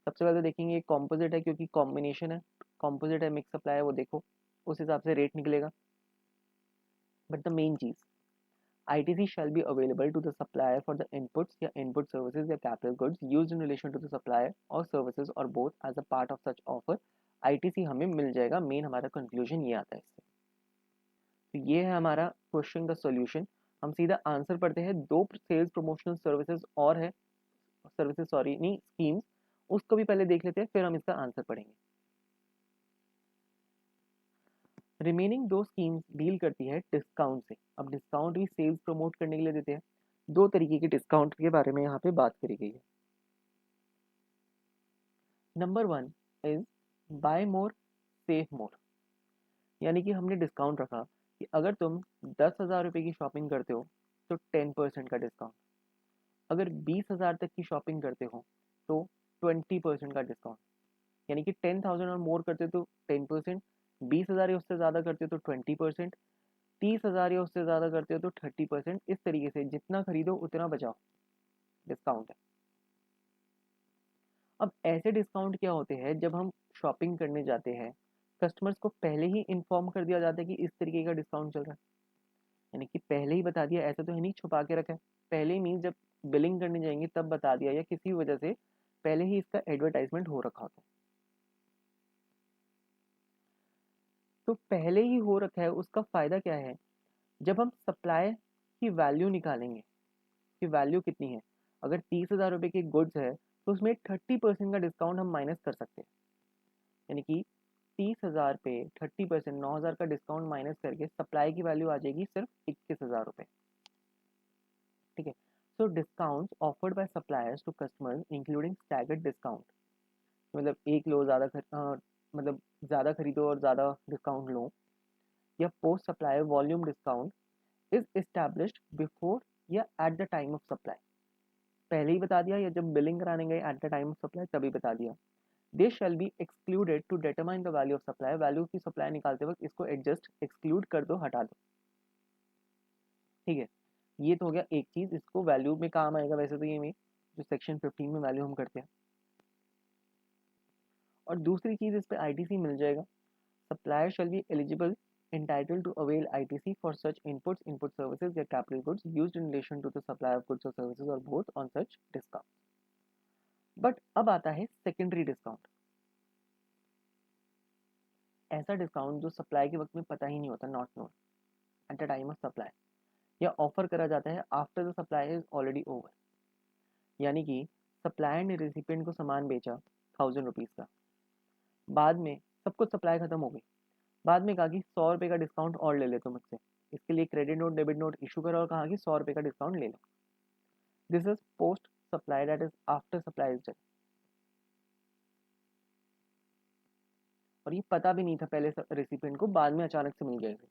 सबसे पहले देखेंगे कॉम्पोजिट है क्योंकि कॉम्बिनेशन है, कॉम्पोजिट है मिक्स सप्लाई है, वो देखो उस हिसाब से रेट निकलेगा। बट द मेन चीज, ITC shall be available to the supplier for the inputs या input services या capital goods used in relation to the supplier or services or both as a part of such offer। ITC हमें मिल जाएगा, मेन हमारा कंक्लूजन ये आता है इससे। तो ये है हमारा क्वेश्चन का सॉल्यूशन। हम सीधा आंसर पढ़ते हैं, दो सेल्स प्रमोशनल सर्विसेज और है, सर्विसेज सॉरी नहीं स्कीम्स, उसको भी पहले देख लेते हैं फिर हम इसका आंसर पढ़ेंगे। रिमेनिंग दो स्कीम्स डील करती है डिस्काउंट से। अब डिस्काउंट भी सेल्स प्रमोट करने के लिए देते हैं। दो तरीके के डिस्काउंट के बारे में यहाँ पे बात करी गई है। Number 1 is by more save मोर, यानी कि हमने डिस्काउंट रखा कि अगर तुम 10,000 रुपये की शॉपिंग करते हो तो 10% का डिस्काउंट, अगर 20,000 तक की शॉपिंग करते हो तो 20% का डिस्काउंट। यानी कि 10,000 और मोर करते तो 10%, 20,000 या उससे ज़्यादा करते हो तो 20%, 30,000 या उससे ज़्यादा करते हो तो 30%। इस तरीके से जितना खरीदो उतना बचाओ, डिस्काउंट है। अब ऐसे डिस्काउंट क्या होते हैं, जब हम शॉपिंग करने जाते हैं कस्टमर्स को पहले ही इन्फॉर्म कर दिया जाता है कि इस तरीके का डिस्काउंट चल रहा है, यानी कि पहले ही बता दिया, ऐसा तो है नहीं छुपा के रखा है। पहले ही मीन जब बिलिंग करने जाएंगे तब बता दिया, या किसी वजह से पहले ही इसका एडवर्टाइजमेंट हो रखा होता है। तो पहले ही हो रखा है उसका फायदा क्या है, जब हम सप्लाई की वैल्यू निकालेंगे कि वैल्यू कितनी है, अगर 30,000 रुपये की गुड्स है तो उसमें 30% का डिस्काउंट हम माइनस कर सकते हैं। यानी कि 30,000 पे 30%, 9,000 का डिस्काउंट माइनस करके सप्लाई की वैल्यू आ जाएगी सिर्फ 21,000 रुपये। ठीक है, so discount offered by suppliers to customers including staggered discount, मतलब एक लो ज़्यादा मतलब ज़्यादा खरीदो और ज़्यादा डिस्काउंट लो, या post supply volume discount is established before या at the time of supply. पहले ही बता दिया या जब बिलिंग कराने गए at the time of supply तभी बता दिया। They shall be excluded to determine the value of supply. Value की सप्लाई निकालते वक्त इसको एडजस्ट एक्सक्लूड कर दो, हटा दो। ठीक है, ये तो हो गया एक चीज, इसको वैल्यू में काम आएगा वैसे तो ये में जो सेक्शन 15 में वैल्यू हम करते हैं। और दूसरी चीज इस पे आईटीसी मिल जाएगा। Supplier shall be eligible entitled to avail ITC for such inputs, input services या capital goods used in relation to the supply of goods or services or both on such discount। But अब आता है सेकेंडरी डिस्काउंट। ऐसा डिस्काउंट जो सप्लाई के वक्त में पता ही नहीं होता, not known at the time of supply, या ऑफर करा जाता है after the supply is already over. यानी कि सप्लायर ने रेसिपिएंट को सामान बेचा 1000 रुपीज़ का, बाद में सब कुछ सप्लाई खत्म हो गई, बाद में कहा कि 100 रुपये का डिस्काउंट और ले ले तो मुझसे, इसके लिए credit note debit note issue करा और कहा कि 100 रुपये का डिस्काउंट ले लो। This is post supply, that is after supply is done. और ये पता भी नहीं था पहले रेसिपिएंट को, बाद में अचानक से मिल गए थे।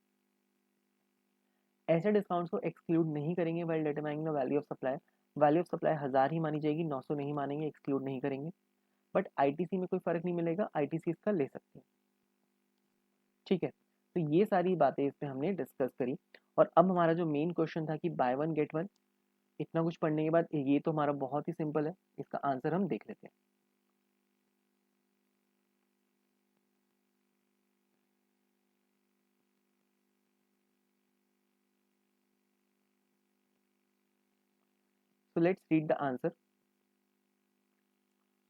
ऐसे डिस्काउंट्स को एक्सक्लूड नहीं करेंगे while determining the value of supply. Value of supply 1000 ही मानी जाएगी, 900 नहीं मानेंगे, एक्सक्लूड नहीं करेंगे। बट आईटीसी में कोई फर्क नहीं मिलेगा, आईटीसी इसका ले सकते हैं। ठीक है, तो ये सारी बातें इस पे हमने डिस्कस करी। और अब हमारा जो मेन क्वेश्चन था कि बाय वन गेट वन, इतना कुछ पढ़ने के बाद ये तो हमारा बहुत ही सिंपल है, इसका आंसर हम देख लेते हैं। So let's read the answer.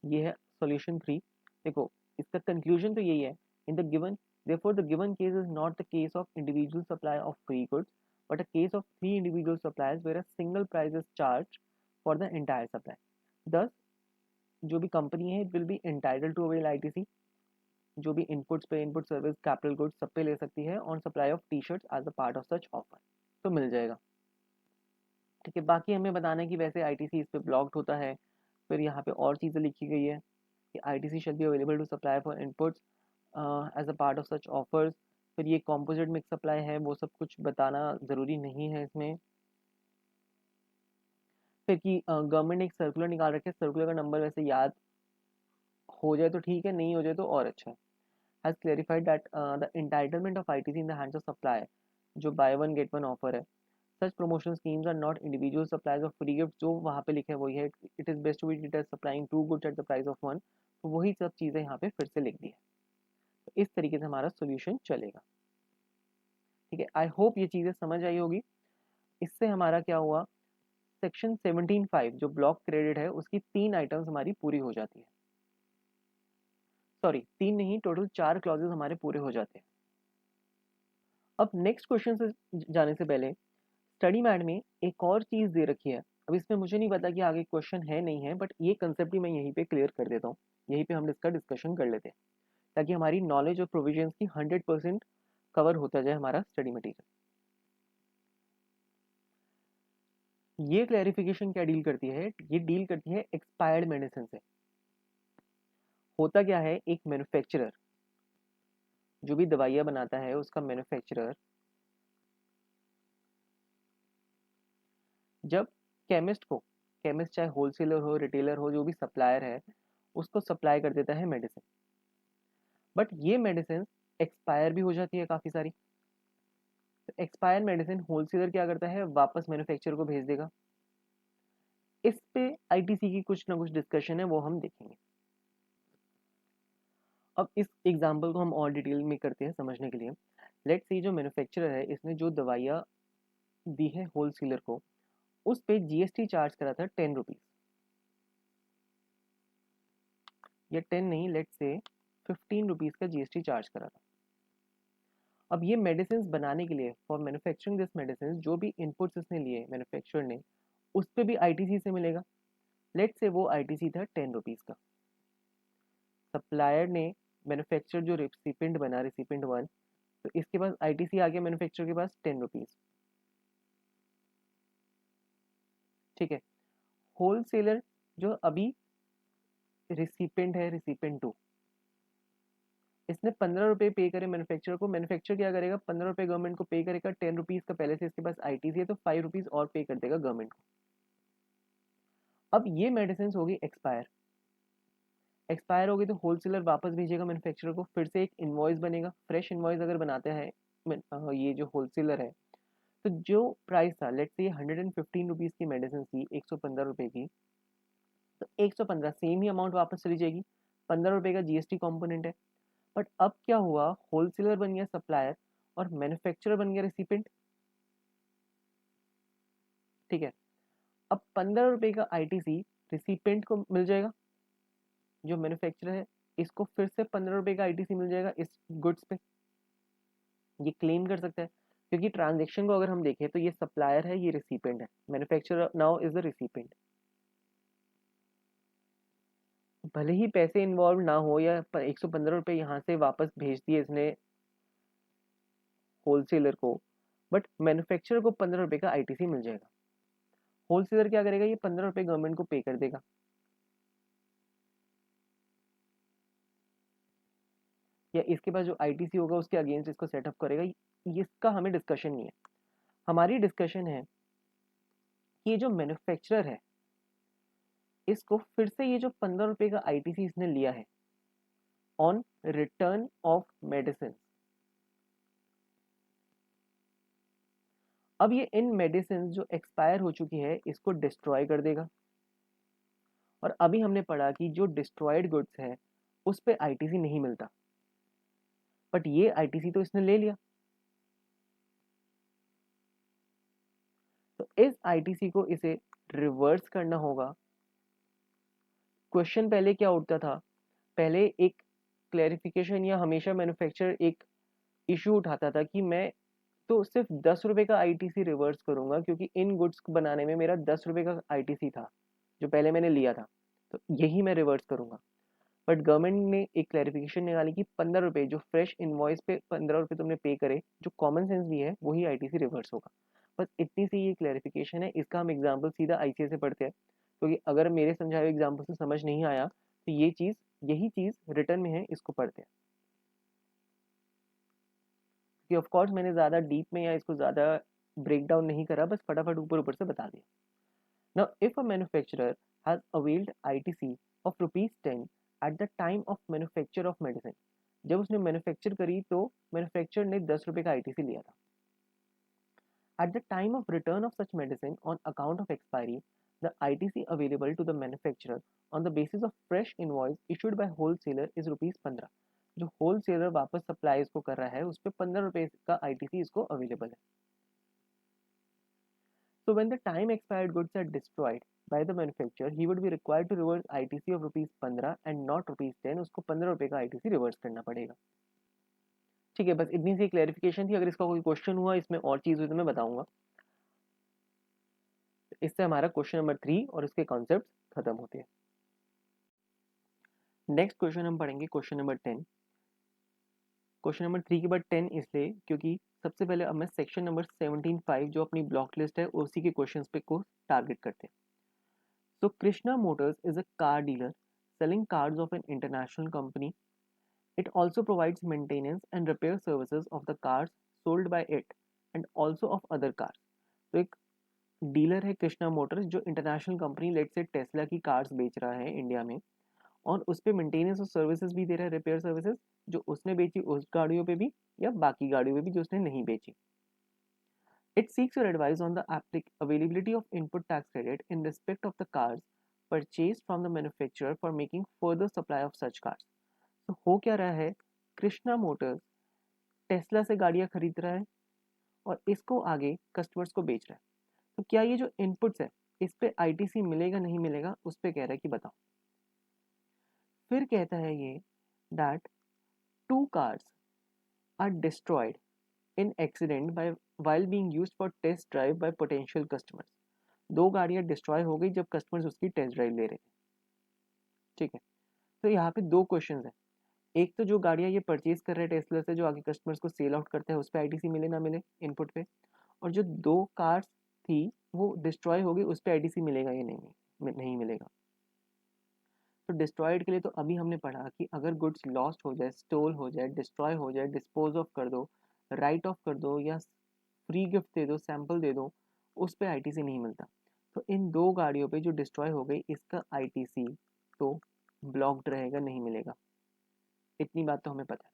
ये है सॉल्यूशन 3। देखो इसका कंक्लूजन तो यही है, in the given therefore the given case is not the case of individual supply of free goods but a case of 3 individual suppliers where a single price is charged for the entire supply। thus जो भी कंपनी है it will be entitled to avail ITC, जो भी इनपुट्स पे, इनपुट सर्विस, कैपिटल गुड्स सब पे ले सकती है on supply of T shirts as a part of such offer, तो मिल जाएगा। ठीक है, बाकी हमें बताना है कि वैसे आईटीसी इस पे ब्लॉक्ड होता है। फिर यहाँ पे और चीज़ें लिखी गई है कि ITC shall be available to supply for inputs as a part of such offers. फिर ये कॉम्पोजिट मिक्स सप्लाई है, वो सब कुछ बताना ज़रूरी नहीं है इसमें। फिर कि गवर्नमेंट ने एक सर्कुलर निकाल रखे, सर्कुलर का नंबर वैसे याद हो जाए तो ठीक है, नहीं हो जाए तो और अच्छा है। Has clarified that the entitlement of ITC in the hands of supply, जो buy one get one offer है, such promotion schemes are not individual supplies of free gift, जो वहाँ पे लिखा है वही है, it is best to be treated supplying two goods at the price of one. तो वही सब चीज़ें यहाँ पे फिर से लिख दी है। तो इस तरीके से हमारा सोल्यूशन चलेगा। ठीक है, आई होप ये चीज़ें समझ आई होगी। इससे हमारा क्या हुआ, सेक्शन 17(5) जो ब्लॉक क्रेडिट है उसकी 3 आइटम्स हमारी पूरी हो जाती है। सॉरी 3 नहीं, टोटल 4 क्लॉजेस हमारे पूरे हो जाते हैं। अब नेक्स्ट क्वेश्चन से जाने से पहले स्टडी मैट में एक और चीज़ दे रखी है। अब इसमें मुझे नहीं पता कि आगे क्वेश्चन है नहीं है, बट ये कंसेप्ट ही मैं यहीं पे क्लियर कर देता हूँ, यहीं पे हम इसका डिस्कशन कर लेते हैं ताकि हमारी नॉलेज और प्रोविजंस की 100% कवर होता जाए हमारा स्टडी मटेरियल। ये क्लैरिफिकेशन क्या डील करती है, ये डील करती है एक्सपायर्ड मेडिसिन से। होता क्या है, एक मैन्युफैक्चरर जो भी दवाइयाँ बनाता है उसका मैन्युफैक्चरर जब केमिस्ट को, केमिस्ट चाहे होलसेलर हो, रिटेलर हो, जो भी सप्लायर है उसको सप्लाई कर देता है मेडिसिन, बट ये मेडिसिन एक्सपायर भी हो जाती है काफ़ी सारी। तो एक्सपायर मेडिसिन होलसेलर क्या करता है, वापस मैन्युफैक्चरर को भेज देगा। इस पे आईटीसी की कुछ ना कुछ डिस्कशन है, वो हम देखेंगे। अब इस एग्जाम्पल को हम और डिटेल में करते हैं समझने के लिए। लेट्स सी जो मैन्युफैक्चरर है इसने जो दवाइयाँ दी है होलसेलर को, उस पे जीएसटी चार्ज करा था 10 रुपीज़, या 10 नहीं, लेट्स से 15 रुपीज़ का जीएसटी चार्ज करा था। अब ये मेडिसिन बनाने के लिए, फॉर मैन्युफैक्चरिंग दिस मेडिसिन, जो भी इनपुट्स इसने लिए मैन्युफैक्चरर ने, उस पर भी आईटीसी से मिलेगा। लेट्स से वो आईटीसी था 10 रुपीज़ का। सप्लायर ने मैन्युफैक्चरर जो रेसिपिएंट बना, रेसिपिएंट वन, तो इसके पास आईटीसी आ गया मैन्युफैक्चरर के पास 10 रुपीज़। ठीक है, होलसेलर जो अभी रेसिपिएंट है, रेसिपिएंट टू, इसने 15 रुपये पे करे मैन्युफैक्चरर को, मैन्युफैक्चरर क्या करेगा, 15 रुपये गवर्नमेंट को पे करेगा, 10 रुपीज़ का पहले से इसके पास आईटीसी है तो 5 रुपीज़ और पे कर देगा गवर्नमेंट को। अब ये मेडिसिन होगी एक्सपायर, एक्सपायर होगी तो होलसेलर वापस भेजेगा मैन्युफैक्चरर को, फिर से एक इनवॉइस बनेगा, फ्रेश इनवॉइस अगर बनाते हैं ये जो होलसेलर है, तो जो प्राइस था लेट्स से 115 रुपीज़ की मेडिसिन थी 115 रुपये की, तो 115 सेम ही अमाउंट वापस चली जाएगी, 15 रुपये का जीएसटी कॉम्पोनेंट है। बट अब क्या हुआ, होलसेलर बन गया सप्लायर और मैन्युफैक्चरर बन गया रिसिपेंट। ठीक है, अब 15 रुपये का आईटीसी रिसिपेंट को मिल जाएगा, जो मैन्युफैक्चरर है इसको फिर से 15 रुपये का आईटीसी मिल जाएगा इस गुड्स पे, ये क्लेम कर सकता है, क्योंकि ट्रांजेक्शन को अगर हम देखें तो ये सप्लायर है, ये रिसिपेंट है, manufacturer now is the recipient. भले ही पैसे इन्वॉल्व ना हो या 115 रुपये यहाँ से वापस भेज दिए इसने होलसेलर को, बट मैन्युफैक्चरर को 15 रुपये का आईटीसी मिल जाएगा। होलसेलर क्या करेगा, ये 15 रुपये गवर्नमेंट को पे कर देगा, या इसके पास जो आईटीसी होगा उसके अगेंस्ट इसको सेटअप करेगा, इसका हमें डिस्कशन नहीं है। हमारी डिस्कशन है कि ये जो मैन्युफैक्चरर है इसको फिर से ये जो 15 रुपये का आईटीसी इसने लिया है ऑन रिटर्न ऑफ मेडिसिन, अब ये इन मेडिसिन जो एक्सपायर हो चुकी है इसको डिस्ट्रॉय कर देगा, और अभी हमने पढ़ा कि जो डिस्ट्रॉयड गुड्स है उस पे आईटीसी नहीं मिलता, बट ये आईटीसी तो इसने ले लिया, तो इस आईटीसी को इसे रिवर्स करना होगा। क्वेश्चन पहले क्या उठता था, पहले एक क्लैरिफिकेशन या हमेशा मैन्युफैक्चरर एक इशू उठाता था कि मैं तो सिर्फ 10 रुपये का आईटीसी रिवर्स करूंगा, क्योंकि इन गुड्स को बनाने में मेरा 10 रुपये का आईटीसी था जो पहले मैंने लिया था, तो यही मैं रिवर्स करूंगा। बट गवर्नमेंट ने एक क्लैरिफिकेशन निकाली कि 15 रुपये जो फ्रेश इनवॉइस पे 15 रुपये तुमने पे करे, जो कॉमन सेंस भी है वही आईटीसी रिवर्स होगा। बस इतनी सी ये क्लैरिफिकेशन है, इसका हम एग्जाम्पल सीधा आईसीए से पढ़ते हैं, क्योंकि अगर मेरे समझाए एग्जाम्पल से समझ नहीं आया तो यही चीज़ रिटर्न में है, इसको पढ़ते हैं। कि ऑफ कोर्स मैंने ज़्यादा डीप में या इसको ज़्यादा ब्रेक डाउन नहीं करा, बस फटाफट ऊपर ऊपर से बता दिया। Now if a manufacturer has availed ITC of ₹10 eight the time of manufacture of medicine, जब उसने मैन्युफैक्चर करी तो मैन्युफैक्चरर ने 10 रुपये का आईटीसी लिया था। At the time of return of such medicine on account of expiry, the ITC available to the manufacturer on the basis of fresh invoice issued by wholesaler is ₹15। जो होलसेलर वापस सप्लाई इसको कर रहा है उस पर 15 रुपये का आईटीसी इसको अवेलेबल है। So when the time expired goods are destroyed by the manufacturer, he would be required to reverse ITC of ₹15 and not ₹10। उसको 15 रुपये का आईटीसी रिवर्स करना पड़ेगा। ठीक है, बस इतनी सी क्लैरिफिकेशन थी, अगर इसका कोई क्वेश्चन हुआ इसमें और चीज़ हुई तो मैं बताऊंगा। इससे हमारा क्वेश्चन नंबर 3 और इसके कॉन्सेप्ट खत्म होते हैं। नेक्स्ट क्वेश्चन हम पढ़ेंगे क्वेश्चन नंबर 10। क्वेश्चन नंबर 3 के बाद 10 इसलिए क्योंकि सबसे पहले अब मैं सेक्शन नंबर 17(5) जो अपनी ब्लॉक लिस्ट है उसी के क्वेश्चंस पे को टारगेट करते हैं। So Krishna Motors is a car dealer selling cars of an international company. It also provides maintenance and repair services of the cars sold by it and also of other cars. तो एक डीलर है कृष्णा मोटर्स जो इंटरनेशनल कंपनी लेट से टेस्ला की कार्स बेच रहा है इंडिया में, और उस पर मेंटेनेंस और सर्विसेज भी दे रहा है, रिपेयर सर्विसेज जो उसने बेची उस गाड़ियों पे भी या बाकी गाड़ियों पे भी जो उसने नहीं बेची। It seeks your advice on the availability of input tax credit in respect of the cars purchased from the manufacturer for making further supply of such cars. तो हो क्या रहा है, कृष्णा मोटर्स टेस्ला से गाड़ियां खरीद रहा है और इसको आगे कस्टमर्स को बेच रहा है, तो क्या ये जो इनपुट्स है इस पे आईटीसी मिलेगा नहीं मिलेगा उस पे कह रहा है कि बताओ। फिर कहता है ये that 2 cars are destroyed in accident by while being used for test drive by potential customers। 2 गाड़ियां डिस्ट्रॉय हो गई जब कस्टमर्स उसकी टेस्ट ड्राइव ले रहे थे। ठीक है, तो यहाँ पे 2 क्वेश्चंस हैं, एक तो जो गाड़ियां ये परचेज कर रहे हैं टेस्ला से जो आगे कस्टमर्स को सेल आउट करते हैं उस पर आईटीसी मिले ना मिले इनपुट पे, और जो 2 कार्स थी वो डिस्ट्रॉय हो गई उस पर आईटीसी मिलेगा या नहीं मिलेगा। तो डिस्ट्रॉयड के लिए तो अभी हमने पढ़ा कि अगर गुड्स लॉस्ट हो जाए, स्टोल हो जाए, डिस्ट्रॉय हो जाए, डिस्पोज ऑफ कर दो, राइट ऑफ कर दो या फ्री गिफ्ट दे दो, सैंपल दे दो, उस पर आईटीसी नहीं मिलता। तो इन दो गाड़ियों पे जो डिस्ट्रॉय हो गई इसका आईटीसी तो ब्लॉक्ड रहेगा, नहीं मिलेगा। इतनी बात तो हमें पता है।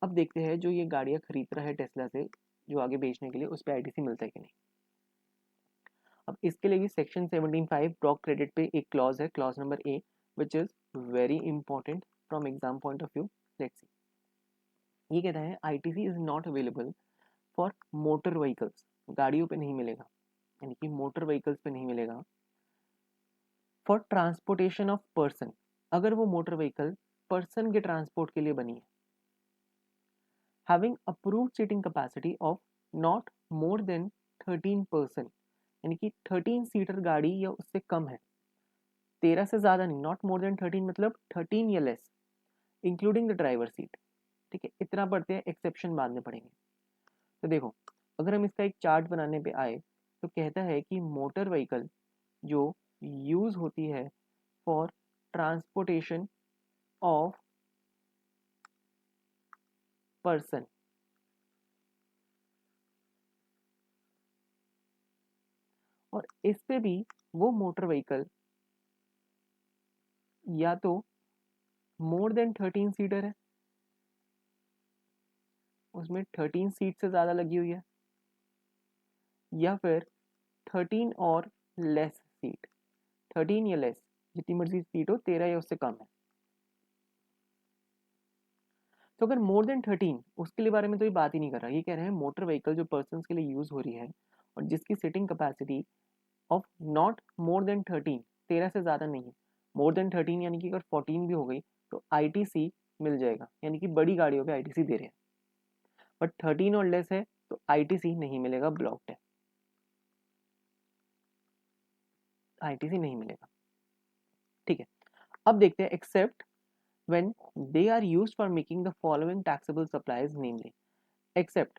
अब देखते हैं जो ये गाड़ियाँ खरीद रहा है टेस्ला से जो आगे बेचने के लिए, उस पर आईटीसी मिलता है कि नहीं। अब इसके लिए भी सेक्शन 17(5) ब्लॉक क्रेडिट पे एक क्लॉज है, clause number A, which is very important from exam point of view. Let's see, ये कहता है ITC is not available for motor vehicles, गाड़ियों पे नहीं मिलेगा, यानी कि मोटर व्हीकल्स पे नहीं मिलेगा। फॉर ट्रांसपोर्टेशन ऑफ पर्सन, अगर वो मोटर व्हीकल पर्सन के ट्रांसपोर्ट के लिए बनी है। Having approved seating capacity of not more than 13 person, यानी कि 13 सीटर गाड़ी या उससे कम है, 13 से ज़्यादा नहीं, नॉट मोर देन 13 मतलब 13 या less, including the driver seat. ठीक है, इतना पढ़ते हैं, एक्सेप्शन बाद में पढ़ेंगे। तो देखो, अगर हम इसका एक चार्ट बनाने पे आए तो कहता है कि मोटर व्हीकल जो यूज़ होती है फॉर ट्रांसपोर्टेशन ऑफ पर्सन, और इस पे भी वो मोटर व्हीकल या तो मोर देन 13 सीटर है, उसमें 13 सीट से ज़्यादा लगी हुई है, या फिर 13 और लेस सीट, 13 या लेस, जितनी मर्जी सीट हो, 13 या उससे कम है। तो अगर मोर देन 13, उसके लिए बारे में तो ये बात ही नहीं कर रहा, ये कह रहे हैं मोटर व्हीकल जो पर्सन के लिए यूज हो रही है और जिसकी seating capacity of not more than 13, 13 से ज़्यादा नहीं है, मोर देन 13 यानी कि अगर 14 भी हो गई तो आईटीसी मिल जाएगा, यानी कि बड़ी गाड़ियों पे आईटीसी दे रहे हैं। बट 13 और लेस है तो आईटीसी नहीं मिलेगा, ब्लॉक्ड है, आईटीसी नहीं मिलेगा। ठीक है, अब देखते हैं accept when they are used for making the following taxable supplies, namely except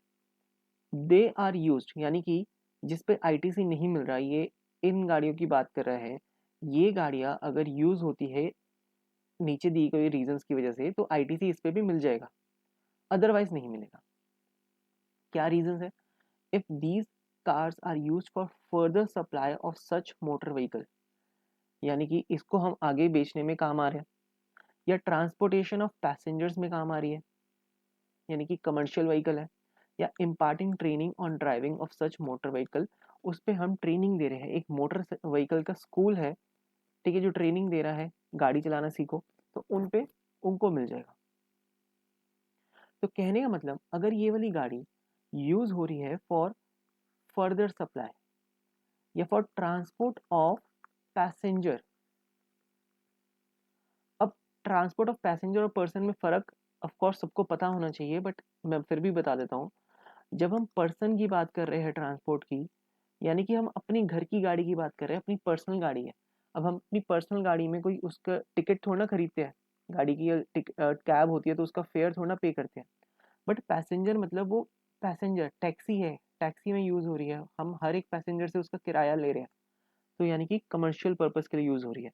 they are used, यानी कि जिस पे आईटीसी नहीं मिल रहा, ये इन गाड़ियों की बात कर रहा है, ये गाड़ियां अगर यूज होती है नीचे दी गई रीजंस की वजह से तो आईटीसी इस पे भी मिल जाएगा, अदरवाइज नहीं मिलेगा। क्या रीजंस है? If these cars are used for further supply of such motor vehicle, यानी कि इसको हम आगे बेचने में काम आ रहे हैं, या ट्रांसपोर्टेशन ऑफ पैसेंजर्स में काम आ रही है, यानी कि कमर्शियल व्हीकल है, या imparting training on driving of such motor vehicle, उस पर हम ट्रेनिंग दे रहे हैं, एक मोटर व्हीकल का स्कूल है, ठीक है, जो ट्रेनिंग दे रहा है गाड़ी चलाना सीखो, तो उन पे उनको मिल जाएगा। तो कहने का मतलब अगर ये वाली गाड़ी यूज हो रही है फॉर फर्दर सप्लाई या फॉर ट्रांसपोर्ट ऑफ पैसेंजर, अब ट्रांसपोर्ट ऑफ पैसेंजर और पर्सन में फ़र्क ऑफ कोर्स सबको पता होना चाहिए, बट मैं फिर भी बता देता हूँ। जब हम पर्सन की बात कर रहे हैं ट्रांसपोर्ट की, यानी कि हम अपनी घर की गाड़ी की बात कर रहे हैं, अपनी पर्सनल गाड़ी है। अब हम अपनी पर्सनल गाड़ी में कोई उसका टिकट थोड़ा ना खरीदते हैं, गाड़ी की कैब होती है तो उसका फेयर थोड़ा ना पे करते हैं। बट पैसेंजर मतलब वो पैसेंजर टैक्सी है, टैक्सी में यूज़ हो रही है, हम हर एक पैसेंजर से उसका किराया ले रहे हैं, तो यानी कि कमर्शियल पर्पज़ के लिए यूज़ हो रही है,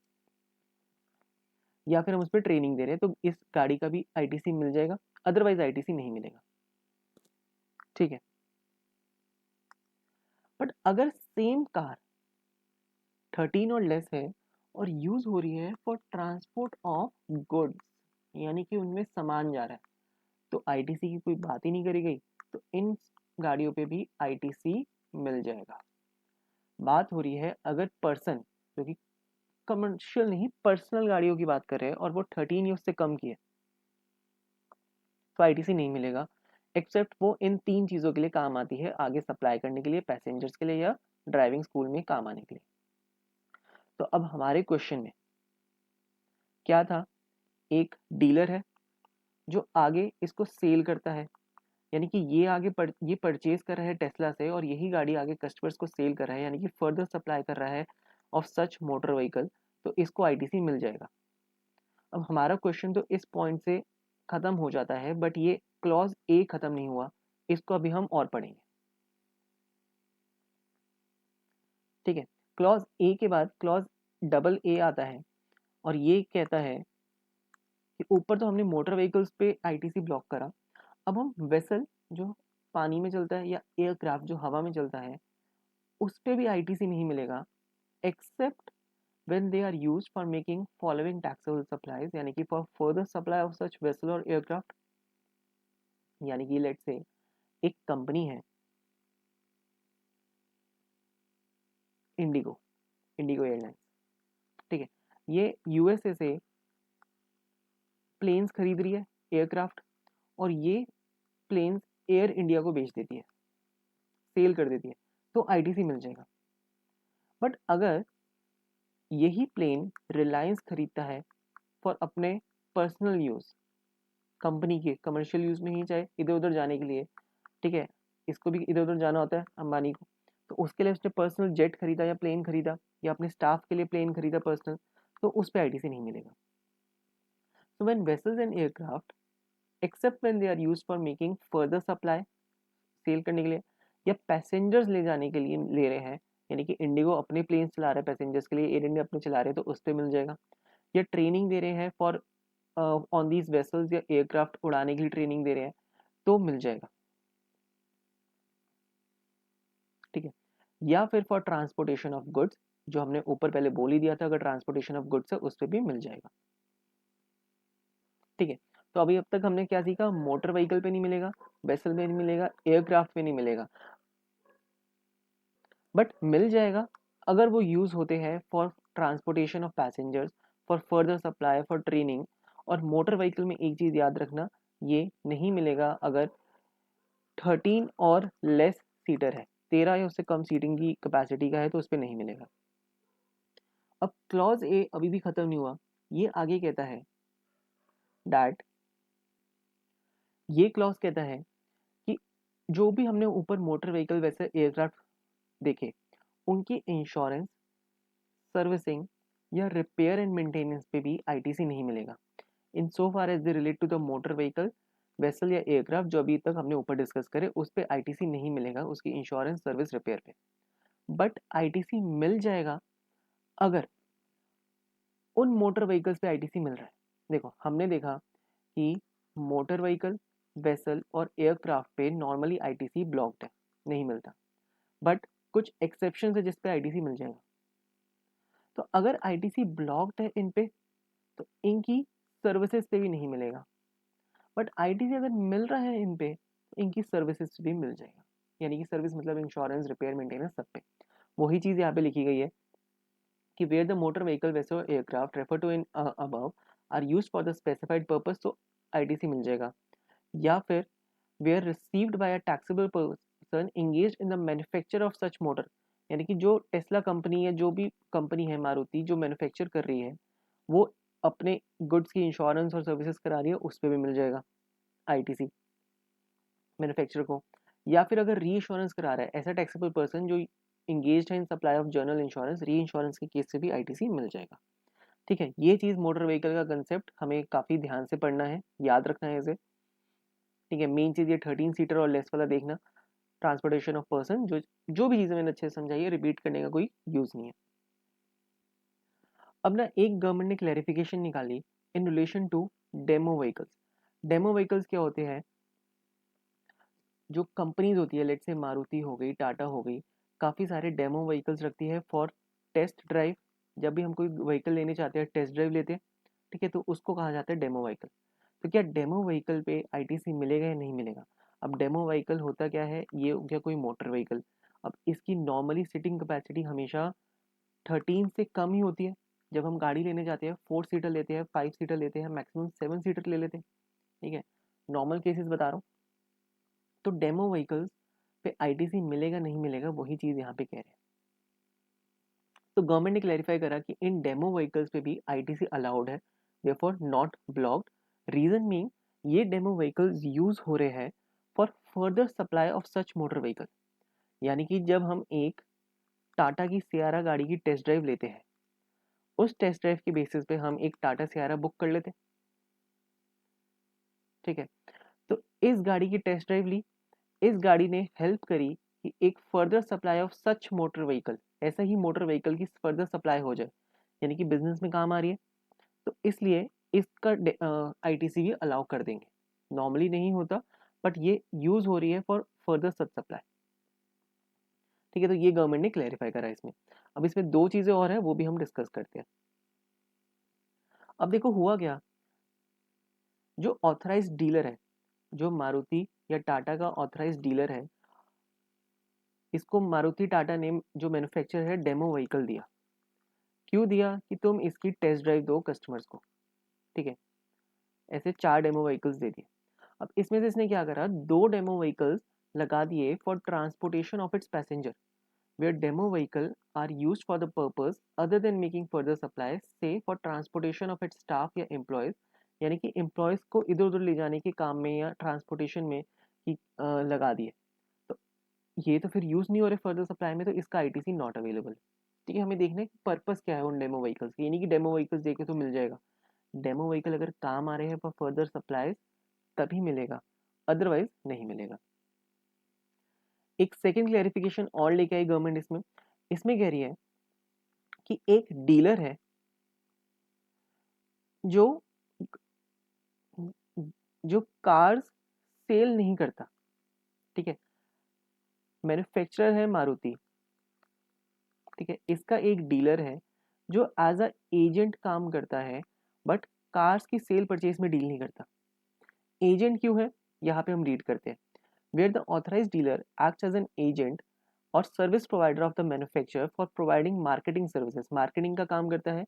या फिर हम उस पर ट्रेनिंग दे रहे हैं, तो इस गाड़ी का भी आईटीसी मिल जाएगा, अदरवाइज आईटीसी नहीं मिलेगा। ठीक है, बट अगर सेम कार 13 और लेस है और यूज हो रही है फॉर ट्रांसपोर्ट ऑफ गुड्स, यानी कि उनमें सामान जा रहा है, तो आईटीसी की कोई बात ही नहीं करी गई, तो इन गाड़ियों पे भी आईटीसी मिल जाएगा। बात हो रही है अगर पर्सन, जो कि कमर्शियल नहीं पर्सनल गाड़ियों की बात कर रहे हैं और वो 13 या उससे कम की है, तो आईटीसी नहीं मिलेगा, एक्सेप्ट वो इन तीन चीज़ों के लिए काम आती है, आगे सप्लाई करने के लिए, पैसेंजर्स के लिए, या ड्राइविंग स्कूल में काम आने के लिए। तो अब हमारे क्वेश्चन में क्या था, एक डीलर है जो आगे इसको सेल करता है, यानी कि ये ये परचेज कर रहा है टेस्ला से और यही गाड़ी आगे कस्टमर्स को सेल कर रहा है, यानी कि फर्दर सप्लाई कर रहा है ऑफ सच मोटर व्हीकल, तो इसको आईटीसी मिल जाएगा। अब हमारा क्वेश्चन तो इस पॉइंट से खत्म हो जाता है, बट ये क्लॉज ए खत्म नहीं हुआ, इसको अभी हम और पढ़ेंगे। ठीक है, क्लॉज ए के बाद क्लॉज डबल ए आता है, और ये कहता है कि ऊपर तो हमने मोटर व्हीकल्स पे आईटीसी ब्लॉक करा, अब हम वेसल जो पानी में चलता है या एयरक्राफ्ट जो हवा में चलता है उस पे भी आईटीसी नहीं मिलेगा, accept when they are used for making following taxable supplies, यानी कि for further supply of such vessel or aircraft। यानी कि लेट्स से एक कंपनी है इंडिगो, इंडिगो एयरलाइंस, ठीक है, ये यूएसए से प्लेन्स खरीद रही है, एयरक्राफ्ट, और ये प्लेन्स एयर इंडिया को बेच देती है, सेल कर देती है, तो आईटीसी मिल जाएगा। बट अगर यही प्लेन रिलायंस खरीदता है फॉर अपने पर्सनल यूज, कंपनी के कमर्शियल यूज में ही, चाहे इधर उधर जाने के लिए, ठीक है, इसको भी इधर उधर जाना होता है अंबानी को, तो उसके लिए उसने पर्सनल जेट खरीदा या प्लेन खरीदा या अपने स्टाफ के लिए प्लेन खरीदा पर्सनल, तो उस पर आईटीसी नहीं मिलेगा। So when vessels and aircraft except when they are used for making further supply, sale करने के लिए या पैसेंजर्स ले जाने के लिए ले रहे हैं, यानी कि इंडिगो अपने प्लेन चला रहा है पैसेंजर्स के लिए, एयर इंडिया अपने चला रहे हैं, तो उस पर मिल जाएगा, या ट्रेनिंग दे रहे हैं फॉर ऑन दीज वेसल्स या एयरक्राफ्ट उड़ाने के लिए ट्रेनिंग दे रहे हैं, तो मिल जाएगा, ठीक है, या फिर फॉर ट्रांसपोर्टेशन ऑफ गुड्स, जो हमने ऊपर पहले बोल ही दिया था, अगर ट्रांसपोर्टेशन ऑफ गुड्स है उस पर भी मिल जाएगा, ठीक है। तो अभी अब तक हमने क्या सीखा, मोटर व्हीकल पे नहीं मिलेगा, वेसल पे नहीं मिलेगा, एयरक्राफ्ट पे नहीं मिलेगा, बट मिल जाएगा अगर वो यूज होते हैं for transportation of passengers, for further supply, for training. और मोटर व्हीकल में एक चीज याद रखना, ये नहीं मिलेगा अगर 13 और लेस सीटर है, 13 या उससे कम सीटिंग की कैपेसिटी का है, तो उस पर नहीं मिलेगा। अब क्लॉज ए अभी भी खत्म नहीं हुआ, ये आगे कहता है दैट, ये क्लॉज कहता है कि जो भी हमने ऊपर मोटर व्हीकल वैसे एयरक्राफ्ट देखे, उनकी इंश्योरेंस, सर्विसिंग या रिपेयर एंड मेंटेनेंस पे भी आईटीसी नहीं मिलेगा, in so far as they relate to the motor vehicle, vessel या एयरक्राफ्ट जो अभी तक हमने ऊपर डिस्कस करे, उस पे आईटीसी नहीं मिलेगा उसकी इंश्योरेंस, सर्विस, रिपेयर पे। बट आईटीसी मिल जाएगा अगर उन मोटर व्हीकल्स पे आईटीसी मिल रहा है। देखो हमने देखा कि मोटर व्हीकल, वेसल और एयरक्राफ्ट पे नॉर्मली आईटीसी ब्लॉक्ड है, नहीं मिलता, बट कुछ एक्सेप्शन है जिस पे आईटीसी मिल जाएगा। तो अगर आईटीसी ब्लॉक्ड है इन पे, तो इनकी सर्विसेज पे भी नहीं मिलेगा, बट आईटीसी अगर मिल रहा है इन पे, तो इनकी सर्विसेज भी मिल जाएगा, यानी कि सर्विस मतलब इंश्योरेंस, रिपेयर, मेंटेनेंस, सब पे। वही चीज यहाँ पे लिखी गई है कि where the motor vehicle, vessel, aircraft refer to in above are used for the specified purpose, तो आईटीसी मिल जाएगा। या फिर where received by a taxable person engaged in the manufacture of such motor, यानी कि जो टेस्ला कंपनी है, जो भी कंपनी है मारुति जो मैन्युफैक्चर कर रही है, वो अपने गुड्स की इंश्योरेंस और सर्विसेज करा रही है, उस पर भी मिल जाएगा आईटीसी मैन्युफैक्चरर को। या फिर अगर री इंश्योरेंस करा रहा है ऐसा टैक्सेबल पर्सन जो इंगेज्ड है in supply of general insurance, री इंश्योरेंस के केस से भी आईटीसी मिल जाएगा, ठीक है। ये चीज मोटर व्हीकल का कंसेप्ट हमें काफी ध्यान से पढ़ना है, याद रखना है इसे, ठीक है। मेन चीज ये 13 सीटर और लेस वाला देखना, ट्रांसपोर्टेशन ऑफ पर्सन, जो भी चीजें मैंने अच्छे से समझाई है, रिपीट करने का कोई यूज नहीं है। अब ना एक गवर्नमेंट ने क्लैरिफिकेशन निकाली in relation to demo vehicles. Demo vehicles क्या होते हैं, जो कंपनीज होती है, लेट्स से मारुति हो गई, टाटा हो गई, काफ़ी सारे डेमो व्हीकल्स रखती है फॉर टेस्ट ड्राइव। जब भी हम कोई व्हीकल लेने चाहते हैं, टेस्ट ड्राइव लेते हैं, ठीक है, तो उसको कहा जाता है डेमो व्हीकल। तो क्या डेमो व्हीकल पे आईटीसी मिलेगा या नहीं मिलेगा? अब डेमो व्हीकल होता क्या है, ये हो गया कोई मोटर व्हीकल। अब इसकी नॉर्मली सीटिंग कैपेसिटी हमेशा 13 से कम ही होती है। जब हम गाड़ी लेने जाते हैं 4 सीटर लेते हैं, 5 सीटर लेते हैं, मैक्सिमम 7 सीटर ले लेते हैं, ठीक है, नॉर्मल केसेस बता रहा हूँ। तो डेमो व्हीकल्स पे आईटीसी मिलेगा नहीं मिलेगा, वही चीज यहाँ पे कह रहे हैं। तो गवर्नमेंट ने क्लैरिफाई करा कि इन डेमो व्हीकल्स पे भी आईटीसी अलाउड है, therefore not blocked. Reason mean ये डेमो व्हीकल्स यूज हो रहे हैं for further supply of such motor vehicle, यानी कि जब हम एक टाटा की सियारा गाड़ी की टेस्ट ड्राइव लेते हैं, उस टेस्ट ड्राइव के बेसिस पे हम एक टाटा सियारा बुक कर लेते हैं, ठीक है। तो इस गाड़ी की टेस्ट ड्राइव ली, इस गाड़ी ने हेल्प करी कि एक further supply of such motor vehicle, ऐसा ही मोटर व्हीकल की फर्दर सप्लाई हो जाए, यानी कि बिजनेस में काम आ रही है। तो इसलिए इसका ITC भी अलाउ कर देंगे। नॉर्मली नहीं होता, बट ये यूज हो रही है फॉर फर्दर सब सप्लाई। ठीक है, तो ये गवर्नमेंट ने क्लैरिफाई करा इसमें। अब इसमें दो चीजें और है, वो भी हम डिस्कस करते हैं। अब देखो हुआ क्या, जो ऑथराइज डीलर है, जो मारुति या टाटा का ऑथराइज डीलर है, इसको मारुति टाटा ने जो मैन्युफैक्चरर है डेमो व्हीकल दिया। क्यों दिया, कि तुम इसकी टेस्ट ड्राइव दो कस्टमर्स को। ठीक है, ऐसे 4 डेमो व्हीकल्स दे दिए। अब इसमें से इसने क्या करा, 2 डेमो व्हीकल्स लगा दिए for transportation of its passenger, where demo vehicle are used for the purpose other than making further supplies, say for transportation of its staff या employees, यानी कि एम्प्लॉयज को इधर उधर ले जाने के काम में या ट्रांसपोर्टेशन में लगा दिए। तो ये तो फिर यूज नहीं हो रहे फर्दर सप्लाई में, तो इसका ITC नॉट अवेलेबल। ठीक है, हमें देखना है पर्पस क्या है उन डेमो व्हीकल्स की, यानी कि डेमो व्हीकल्स देखे तो मिल जाएगा। डेमो व्हीकल अगर काम आ रहे हैं फॉर फर्दर सप्लाईज तभी मिलेगा, अदरवाइज नहीं मिलेगा। एक सेकेंड क्लैरिफिकेशन और लेके आई गवर्नमेंट इसमें। इसमें कह रही है कि एक डीलर है जो जो कार्स सेल नहीं करता। ठीक है, मैन्युफैक्चरर है मारुति। ठीक है, इसका एक डीलर है जो एज अ एजेंट काम करता है, बट कार्स की सेल परचेज में डील नहीं करता। एजेंट क्यों है, यहाँ पे हम रीड करते हैं। Where the authorise dealer acts as an agent or service provider of the manufacturer for providing marketing services, marketing का काम करता है,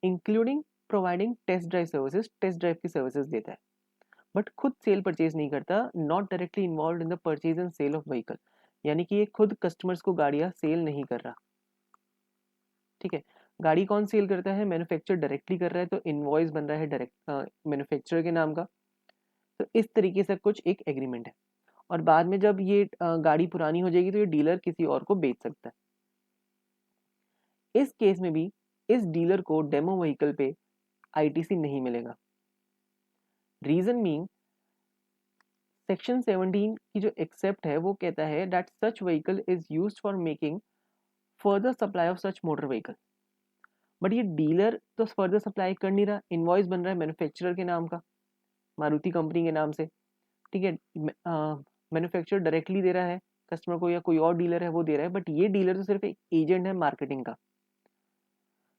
including providing test drive services, test drive की सर्विसेज देता है, बट खुद सेल परचेज नहीं करता, not directly involve in the purchase and sale of vehicle, यानी कि ये खुद कस्टमर्स को गाड़ियां सेल नहीं कर रहा। ठीक है, गाड़ी कौन सेल करता है, मैन्युफैक्चर डायरेक्टली कर रहा है, तो इनवॉइस बन रहा है डायरेक्ट मैन्युफैक्चरर के नाम का। तो इस तरीके से कुछ एक एग्रीमेंट है, और बाद में जब ये गाड़ी पुरानी हो जाएगी तो ये डीलर किसी और को बेच सकता है। इस केस में भी इस डीलर को डेमो व्हीकल पे ITC नहीं मिलेगा। रीजन मीन सेक्शन 17 की जो एक्सेप्ट है वो कहता है that such vehicle is used for making further supply of such motor vehicle. But ये डीलर तो फर्दर सप्लाई कर नहीं रहा, इनवॉइस बन रहा है मैन्युफैक्चरर के नाम का, मारुति कंपनी के नाम से। ठीक है, मैन्युफैक्चरर डायरेक्टली दे रहा है कस्टमर को, या कोई और डीलर है वो दे रहा है, बट ये डीलर तो सिर्फ एक एजेंट है मार्केटिंग का।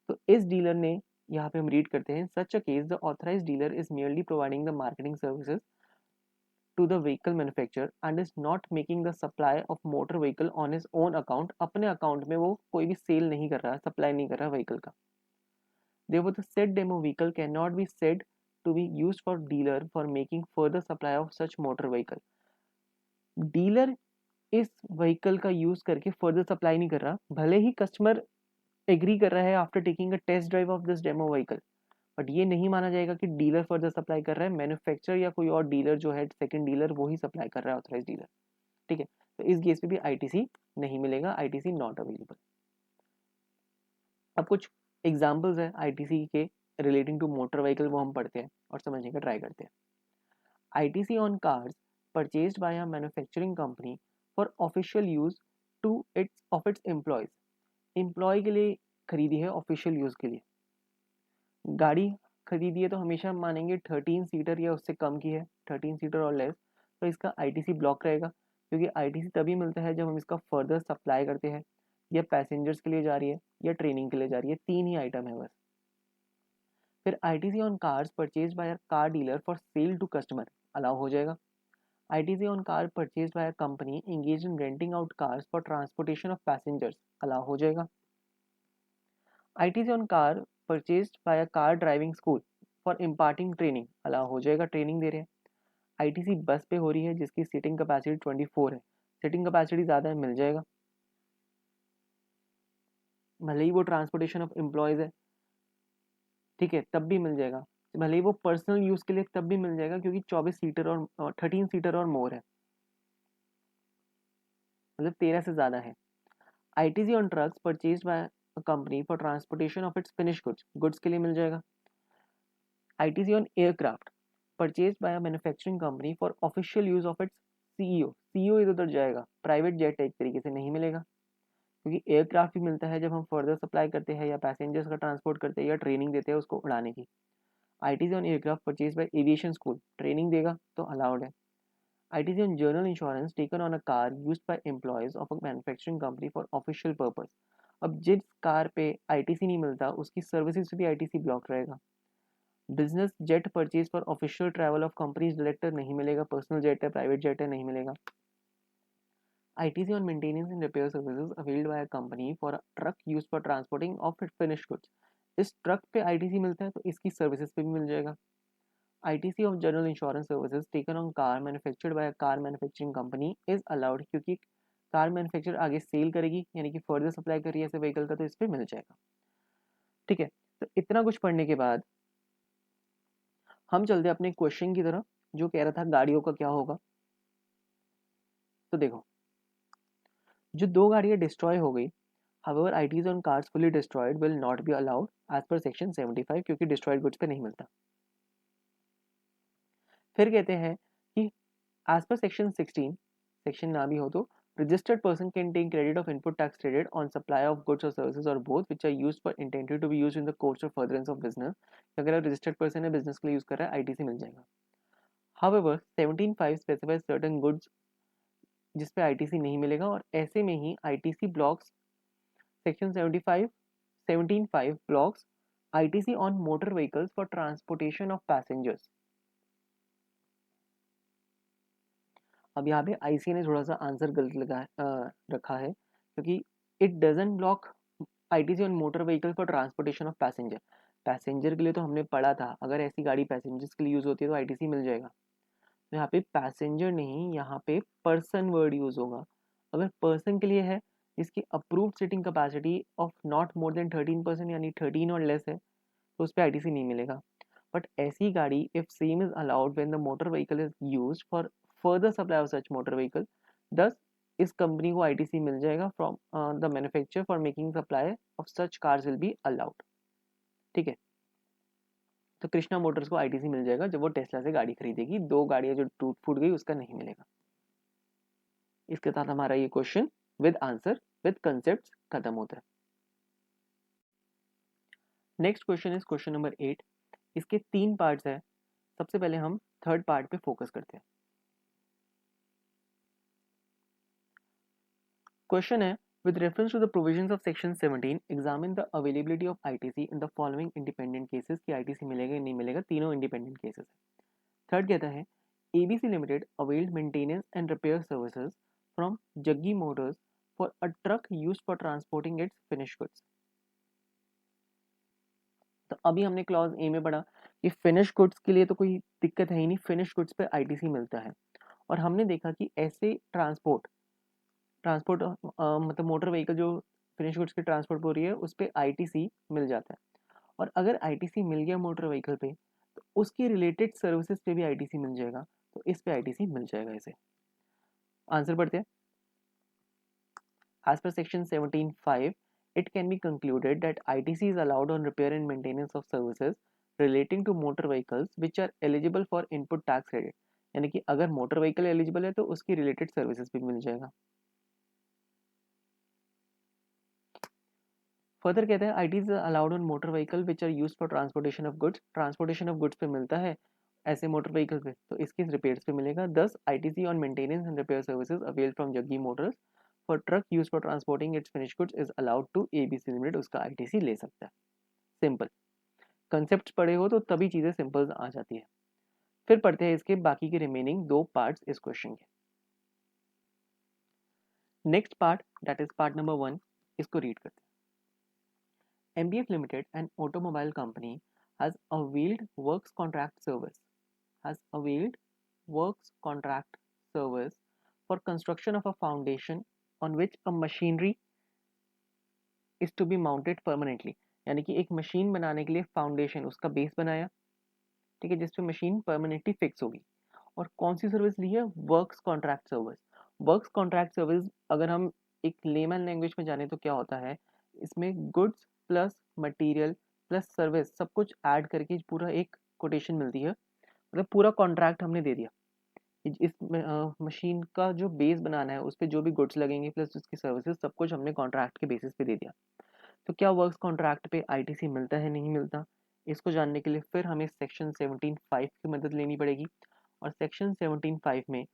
तो इस डीलर ने, यहाँ पे हम रीड करते हैं, such a case the authorised dealer is merely providing the marketing services to the vehicle manufacturer and is not making the supply of motor vehicle on his own account, अपने अकाउंट में वो कोई भी सेल नहीं कर रहा, सप्लाई नहीं कर रहा व्हीकल का। Therefore the said demo vehicle cannot be said to be used for dealer for making further supply of such motor vehicle। Dealer इस व्हीकल का यूज करके फर्दर सप्लाई नहीं कर रहा, भले ही कस्टमर एग्री कर रहा है after taking a test drive of this demo vehicle, but ये नहीं माना जाएगा कि डीलर फर्दर सप्लाई कर रहा है, मैन्युफैक्चरर या कोई और डीलर जो है सेकंड डीलर वो ही सप्लाई कर रहा है, ऑथराइज डीलर। ठीक है, तो इस केस में भी ITC नहीं मिलेगा, ITC नॉट अवेलेबल। अब कुछ एग्जांपल्स है ITC के रिलेटिंग टू मोटर व्हीकल, वो हम पढ़ते हैं और समझने का ट्राई करते हैं। ITC on cars purchased by a manufacturing company for official use to its of its employees, employee के लिए खरीदी है ऑफिशियल यूज के लिए। गाड़ी खरीदी है तो हमेशा हम मानेंगे 13 सीटर या उससे कम की है, 13 सीटर और लेस, तो इसका ITC ब्लॉक रहेगा, क्योंकि ITC तभी मिलता है जब हम इसका फर्दर सप्लाई करते हैं, या पैसेंजर्स के लिए जा रही है या ट्रेनिंग के लिए जा रही है, 3 ही आइटम है बस। फिर ITC on cars purchase by a car dealer for sale to customer allow हो जाएगा। ITC on car purchase by a company engage in renting out cars for transportation of passengers allow हो जाएगा। ITC on car purchased by a car driving school for imparting training allow हो जाएगा, ट्रेनिंग दे रहे हैं। ITC बस पे हो रही है जिसकी सीटिंग कैपेसिटी 24 है, सीटिंग कैपेसिटी ज़्यादा है, मिल जाएगा, भले ही वो ट्रांसपोर्टेशन ऑफ एम्प्लॉयज़ है। ठीक है, तब भी मिल जाएगा, भले ही वो पर्सनल यूज़ के लिए, तब भी मिल जाएगा, क्योंकि 24 सीटर और 13 सीटर और मोर है, मतलब 13 से ज़्यादा है। ITC on trucks purchased by a company for transportation of its finish goods, goods के लिए मिल जाएगा। ITC on aircraft purchased by a manufacturing company for official use of its CEO इधर उधर जाएगा, प्राइवेट जेट एक तरीके से नहीं मिलेगा, क्योंकि एयरक्राफ्ट भी मिलता है जब हम फर्दर सप्लाई करते हैं या पैसेंजर्स का ट्रांसपोर्ट करते हैं या ट्रेनिंग देते हैं उसको उड़ाने की। ITC on aircraft purchase by aviation school, training देगा तो अलाउड है। ITC on general insurance taken on a car used by employees of a manufacturing company for official purpose। अब जिस कार पे ITC नहीं मिलता उसकी सर्विसेज पे भी ITC ब्लॉक रहेगा। Business jet purchase for official travel of companies director नहीं मिलेगा, पर्सनल जेट है, प्राइवेट जेट है, नहीं मिलेगा। ITC on maintenance and repair services availed by a company for a truck used for transporting of its finished goods। इस ट्रक पे ITC मिलता है तो इसकी सर्विसेज पे भी मिल जाएगा। ITC of general insurance services taken on car manufactured by a car manufacturing company is allowed, क्योंकि कार मैन्युफैक्चर आगे सेल करेगी यानी कि फर्दर सप्लाई कर रही है ऐसे व्हीकल का, तो इस पर मिल जाएगा। ठीक है, तो इतना कुछ पढ़ने के बाद हम चलते हैं अपने क्वेश्चन की तरफ जो कह रहा था गाड़ियों का क्या होगा। तो देखो, जो दो गाड़ियां डिस्ट्रॉय हो गई, however ITC on cars fully destroyed will not be allowed as per section 75, क्योंकि डिस्ट्रॉयड गुड्स पे नहीं मिलता। फिर कहते हैं कि as per section 16, सेक्शन ना भी हो तो registered person can take credit of input tax credit on supply of goods or services or both which are used for intended to be used in the course of furtherance of business। अगर आप रजिस्टर्ड पर्सन है, बिजनेस के लिए यूज कर रहा है, ITC मिल जाएगा। However 17(5) specifies certain goods जिस पे ITC नहीं मिलेगा, और ऐसे में ही ITC blocks section 75 17(5) blocks ITC on motor vehicles for transportation of passengers। अब यहाँ पे ICA ने थोड़ा सा आंसर गलत रखा है, क्योंकि it doesn't block ITC on motor vehicle for transportation of passenger. Passenger के लिए तो हमने पढ़ा था, अगर ऐसी गाड़ी पैसेंजर्स के लिए यूज होती है तो ITC मिल जाएगा। तो यहाँ पे पैसेंजर नहीं, यहाँ पे पर्सन वर्ड यूज होगा। अगर पर्सन के लिए है जिसकी approved seating capacity of not more than 13% यानी 13 और लेस है, तो उस पर ITC नहीं मिलेगा। बट ऐसी गाड़ी if same is allowed when the motor vehicle is used for further supply of such motor vehicle, दस इस कंपनी को ITC मिल जाएगा from the manufacturer for making supply of such cars will be allowed. ठीक है, तो कृष्णा मोटर्स को ITC मिल जाएगा जब वो टेस्ला से गाड़ी खरीदेगी। दो गाड़ियां जो टूट फूट गई उसका नहीं मिलेगा। इसके साथ हमारा ये question with answer with concept खत्म होता है। Next question is question number 8। इसके 3 पार्ट्स है। सबसे पहले हम थर्ड पार्ट पे फोकस करते हैं। क्वेश्चन है, with reference to the provisions of section 17 examine the availability of ITC in the following independent cases। कि ITC मिलेगा नहीं मिलेगा, तीनों इंडिपेंडेंट केसेस है। थर्ड कहता है ABC limited availed maintenance and repair services from Jaggi Motors for a truck used for transporting its finished goods। तो अभी हमने क्लॉज ए में पढ़ा कि फिनिश गुड्स के लिए तो कोई दिक्कत है ही नहीं, फिनिश गुड्स पे ITC मिलता है। और हमने देखा कि ऐसे ट्रांसपोर्ट मतलब मोटर व्हीकल जो फिनिश गुड्स की ट्रांसपोर्ट हो रही है उस पर ITC मिल जाता है। और अगर ITC मिल गया मोटर व्हीकल पे तो उसकी रिलेटेड सर्विसेज पे भी ITC मिल जाएगा, तो इस पे ITC मिल जाएगा। इसे आंसर पढ़ते हैं। As per section 17(5), it can be concluded that ITC is allowed on repair and maintenance of services relating to motor vehicles which are eligible for input tax credit। यानी कि अगर मोटर व्हीकल एलिजिबल है तो उसकी रिलेटेड सर्विसेज भी मिल जाएगा। फर्दर कहते हैं ITC is allowed on motor vehicle which are used for transportation of goods। Transportation of goods पे मिलता है ऐसे मोटर व्हीकल पे, तो इसके रिपेयर्स पे मिलेगा। 10 ITC on maintenance and repair services availed from Jaggi Motors for truck used for transporting its finished goods is allowed to ABC Limited। उसका ITC ले सकता है। सिंपल कंसेप्ट पढ़े हो तो तभी चीजें सिंपल आ जाती है। फिर पढ़ते हैं इसके बाकी के रिमेनिंग 2 पार्ट्स इस क्वेश्चन के। Next part that is part number 1, इसको रीड करते हैं। MBF Limited, an automobile company, has availed works contract service for construction of a foundation on which a machinery is to be mounted permanently। यानी कि एक मशीन बनाने के लिए फाउंडेशन उसका बेस बनाया, ठीक है, जिसपे मशीन परमानेंटली फिक्स होगी। और कौन सी सर्विस ली है? Works contract service. Works contract service अगर हम एक लेमन लैंग्वेज में जाने तो क्या होता है, इसमें goods plus material plus service सब कुछ ऐड करके पूरा एक कोटेशन मिलती है। मतलब पूरा कॉन्ट्रैक्ट हमने दे दिया। इस मशीन का जो बेस बनाना है उस पर जो भी गुड्स लगेंगे प्लस उसकी सर्विसेज सब कुछ हमने कॉन्ट्रैक्ट के बेसिस पे दे दिया। तो क्या वर्क्स कॉन्ट्रैक्ट पे ITC मिलता है? नहीं मिलता। इसको जानने के लिए फिर हमें सेक्शन 17(5) की मदद लेनी पड़ेगी, और सेक्शन 17(5) में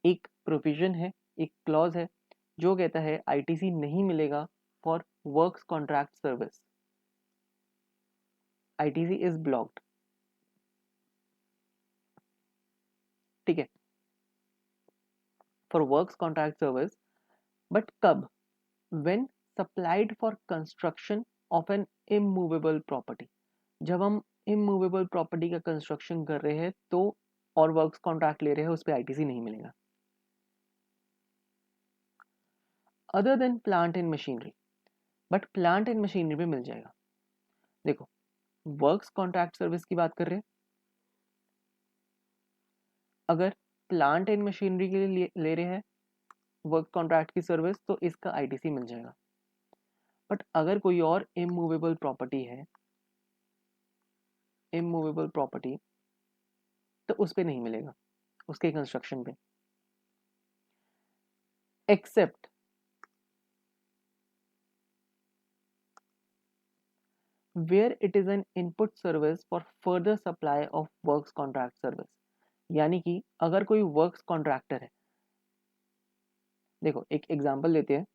एक प्रोविजन है, एक क्लॉज है जो कहता है आईटीसी नहीं मिलेगा for works contract service, ITC is blocked. ठीक है, for works contract service, but कब? When supplied for construction of an immovable property, जब हम इमूवेबल प्रॉपर्टी का कंस्ट्रक्शन कर रहे हैं तो और वर्क्स कॉन्ट्रैक्ट ले रहे हैं, उस पर आईटीसी नहीं मिलेगा। Other than plant and machinery, but plant and machinery पे मिल जाएगा। देखो, वर्क्स कॉन्ट्रैक्ट सर्विस की बात कर रहे हैं, अगर प्लांट एंड मशीनरी के लिए ले रहे हैं वर्क कॉन्ट्रैक्ट की सर्विस तो इसका आईटीसी मिल जाएगा। बट अगर कोई और इमूवेबल प्रॉपर्टी है, इमूवेबल प्रॉपर्टी, तो उस पे नहीं मिलेगा, उसके कंस्ट्रक्शन पे, accept where it is an input service for further supply of works contract service। यानी कि अगर कोई वर्क्स कॉन्ट्रैक्टर है, देखो एक एग्जांपल लेते हैं,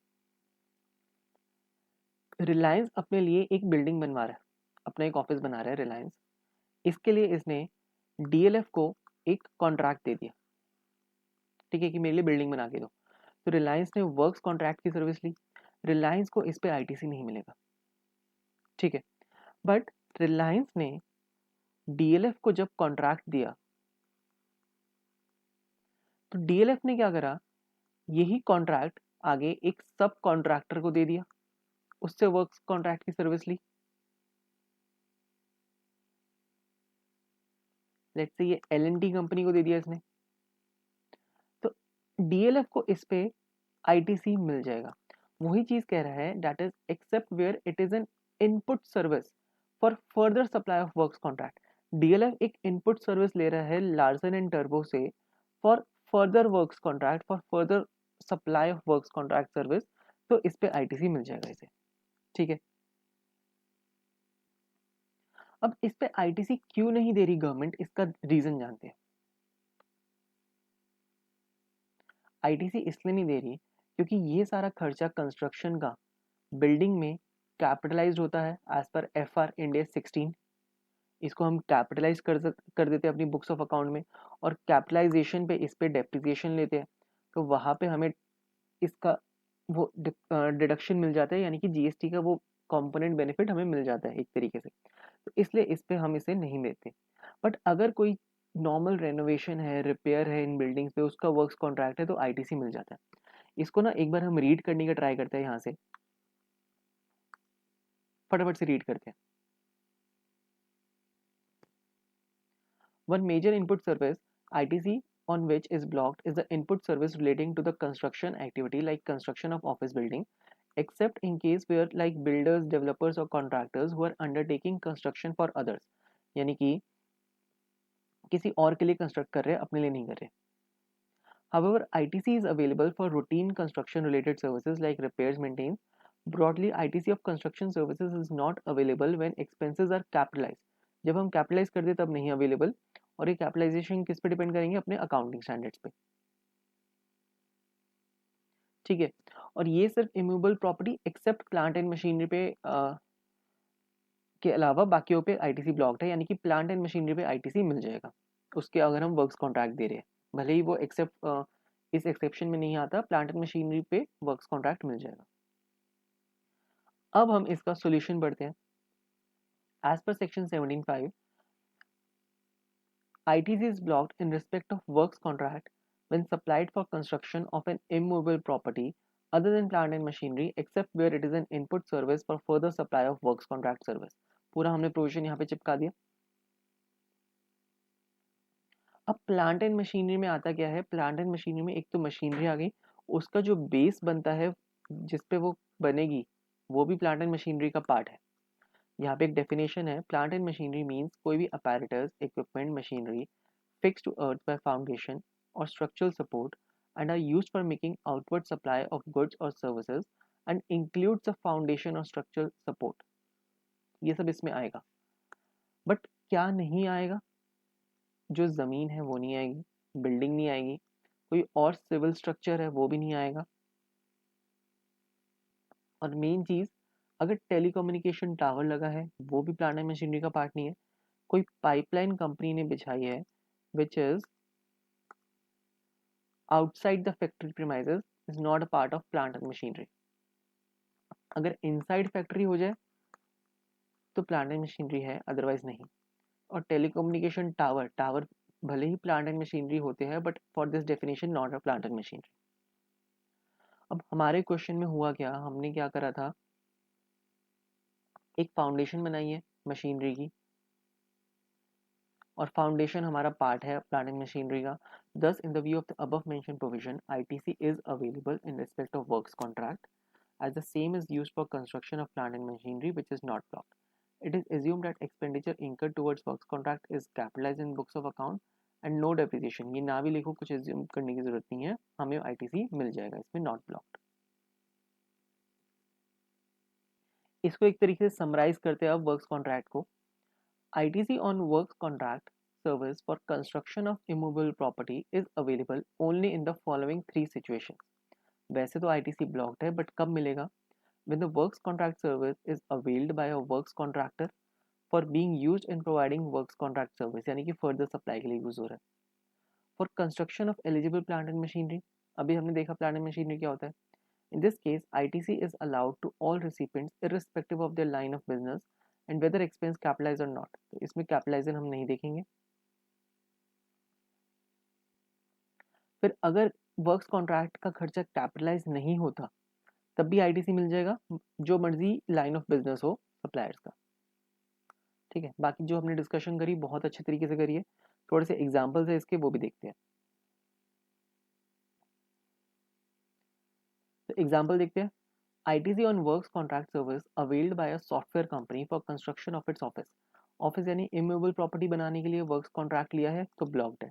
रिलायंस अपने लिए एक बिल्डिंग बनवा रहा है, अपना एक ऑफिस बना रहा है रिलायंस, इसके लिए इसने डीएलएफ को एक कॉन्ट्रैक्ट दे दिया, ठीक है, कि मेरे लिए बिल्डिंग बना के दो। तो रिलायंस ने वर्क्स कॉन्ट्रैक्ट की सर्विस ली, रिलायंस को इस पे आईटीसी नहीं मिलेगा, ठीक है। बट रिलायंस ने डीएलएफ को जब कॉन्ट्रैक्ट दिया तो डीएलएफ ने क्या करा, यही कॉन्ट्रैक्ट आगे एक सब कॉन्ट्रैक्टर को दे दिया, उससे वर्क्स कॉन्ट्रैक्ट की सर्विस ली। लेट्स से ये एलएनटी कंपनी को दे दिया इसने, तो डीएलएफ को इस पे आईटीसी मिल जाएगा। वही चीज कह रहा है, that is except where it is an input service for further supply of works contract. DLF एक इनपुट सर्विस ले रहा है लार्सन एंड टर्बो से for further works contract, for further supply of works contract service, तो इस पे आईटीसी मिल जाएगा इसे, ठीक है। अब इस पे आईटीसी क्यों नहीं दे रही गवर्नमेंट, इसका रीजन जानते हैं। आईटीसी इसलिए नहीं दे रही क्योंकि ये सारा खर्चा कंस्ट्रक्शन का बिल्डिंग में कैपिटलाइज्ड होता है एज पर एफआर इंडिया 16। इसको हम कैपिटलाइज कर देते हैं अपनी बुक्स ऑफ अकाउंट में, और कैपिटलाइजेशन पे इस पे डेप्रिसिएशन लेते हैं, तो वहाँ पे हमें इसका वो डिडक्शन मिल जाता है, यानी कि जीएसटी का वो कंपोनेंट बेनिफिट हमें मिल जाता है एक तरीके से, तो इसलिए इस पे हम इसे नहीं देते। बट अगर कोई नॉर्मल रेनोवेशन है, रिपेयर है इन बिल्डिंग्स पे, उसका वर्क्स कॉन्ट्रैक्ट है, तो आईटीसी मिल जाता है। इसको ना एक बार हम रीड करने का ट्राई करते हैं, यहाँ से फटाफट से रीड करते हैं। One major input service ITC on which is blocked is the input service relating to the construction activity like construction of office building, except in case where like builders, developers or contractors who are undertaking construction for others, यानी कि किसी और के लिए कंस्ट्रक्ट कर रहे हैं, अपने लिए नहीं कर रहे। However, ITC is available for routine construction related services like repairs, maintenance. Broadly, ITC of construction services is not available when expenses are capitalized. जब हम कैपिटलाइज कर दे तब नहीं अवेलेबल, और ये कैपिटलाइजेशन किस पे डिपेंड करेंगे, अपने अकाउंटिंग स्टैंडर्ड्स पे, ठीक है। और ये सिर्फ immovable property except plant and machinery पे के अलावा बाकियों पे आईटीसी ब्लॉक्ड है, यानी कि प्लांट एंड मशीनरी पे आईटीसी मिल जाएगा उसके, अगर हम वर्क्स कॉन्ट्रैक्ट दे रहे हैं, भले ही वो एक्सेप्ट इस एक्सेप्शन में नहीं आता, प्लांट एंड मशीनरी पे वर्क्स कॉन्ट्रैक्ट मिल जाएगा। अब हम इसका सॉल्यूशन पढ़ते हैं। As per section 17(5), ITC is blocked in respect of works contract when supplied for construction of an immovable property other than plant and machinery except where it is an input service for further supply of works contract service। पूरा हमने प्रोविजन यहाँ पे चिपका दिया। अब प्लांट एंड मशीनरी में आता क्या है, प्लांट एंड मशीनरी में एक तो मशीनरी आ गई, उसका जो बेस बनता है जिसपे वो बनेगी, वो भी प्लांट एंड मशीनरी का पार्ट है। यहाँ पे एक डेफिनेशन है, प्लांट एंड मशीनरी मीन्स कोई भी apparatus, equipment, machinery fixed to earth by foundation or structural support and are used for making outward supply of goods or services and includes the foundation or structural support। ये सब इसमें आएगा। बट क्या नहीं आएगा? जो ज़मीन है वो नहीं आएगी, बिल्डिंग नहीं आएगी, कोई और सिविल स्ट्रक्चर है वो भी नहीं आएगा, और मेन चीज़, अगर टेलीकम्युनिकेशन टावर लगा है वो भी प्लांट एंड मशीनरी का पार्ट नहीं है। कोई पाइपलाइन कंपनी ने बिछाई है which is outside the factory premises is not a part of plant and machinery. अगर इनसाइड फैक्ट्री हो जाए तो प्लांट एंड मशीनरी है, अदरवाइज नहीं। और टेलीकम्युनिकेशन टावर, टावर भले ही प्लांट एंड मशीनरी होते हैं but for this definition not a plant and machinery. अब हमारे क्वेश्चन में हुआ क्या, हमने क्या करा था, एक फाउंडेशन बनाई है मशीनरी की, और फाउंडेशन हमारा पार्ट है प्लांट एंड मशीनरी का। Thus, in the view of the above mentioned provision, ITC is available in respect of works contract, as the same is used for construction of plant and machinery which is not blocked. It is assumed that expenditure incurred towards works contract is capitalized in books of account and no depreciation. ये ना भी लिखो, कुछ assume करने की जरूरत नहीं है, हमें ITC मिल जाएगा इसमें, not blocked. इसको एक तरीके से समराइज करते हैं अब वर्क्स कॉन्ट्रैक्ट को। ITC on works contract service for construction of immovable property is available only in the following three situations. वैसे तो ITC blocked है बट कब मिलेगा? When the works contract service is availed by a works contractor for being used in providing works contract service, यानी कि further supply के लिए यूज हो रहा है। For construction of eligible plant and machinery, अभी हमने देखा plant and machinery क्या होता है। In this case, ITC is allowed to all recipients irrespective of their line of business and whether expense capitalized or not. तो इसमें capitalization हम नहीं देखेंगे। फिर अगर वर्क्स कॉन्ट्रैक्ट का खर्चा कैपिटलाइज नहीं होता तब भी आईटीसी मिल जाएगा, जो मर्जी लाइन ऑफ बिजनेस हो सप्लायर्स का। ठीक है, बाकी जो हमने डिस्कशन करी बहुत अच्छे तरीके से करी है, थोड़े से एग्जांपल्स है इसके वो भी देखते हैं। तो एग्जांपल देखते हैं। ITC on works contract service availed by a software company for construction of its office. Office यानी इमूवेबल प्रॉपर्टी बनाने के लिए वर्क्स कॉन्ट्रैक्ट लिया है तो ब्लॉक्ड है।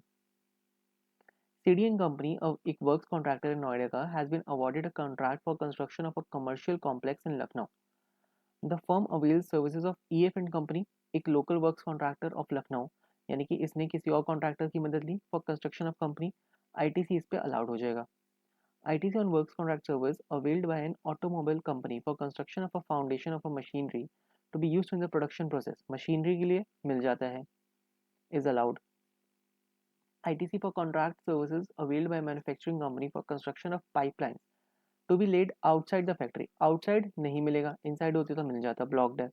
CDN company, एक वर्क्स कॉन्ट्रैक्टर इन नोएडा का, has been awarded a contract for construction of a commercial complex in Lucknow. The firm avails services of EF and Company, एक local works contractor of Lucknow, यानी कि इसने किसी और कॉन्ट्रैक्टर की मदद ली for construction of company, ITC इस पे अलाउड हो जाएगा। ITC on works contract service availed by an automobile company for construction of a foundation of a machinery to be used in the production process, machinery के लिए मिल जाता है, is allowed. ITC for contract services availed by a manufacturing company for construction of pipelines to be laid outside the factory, outside नहीं मिलेगा, inside होती तो मिल जाता, blocked है।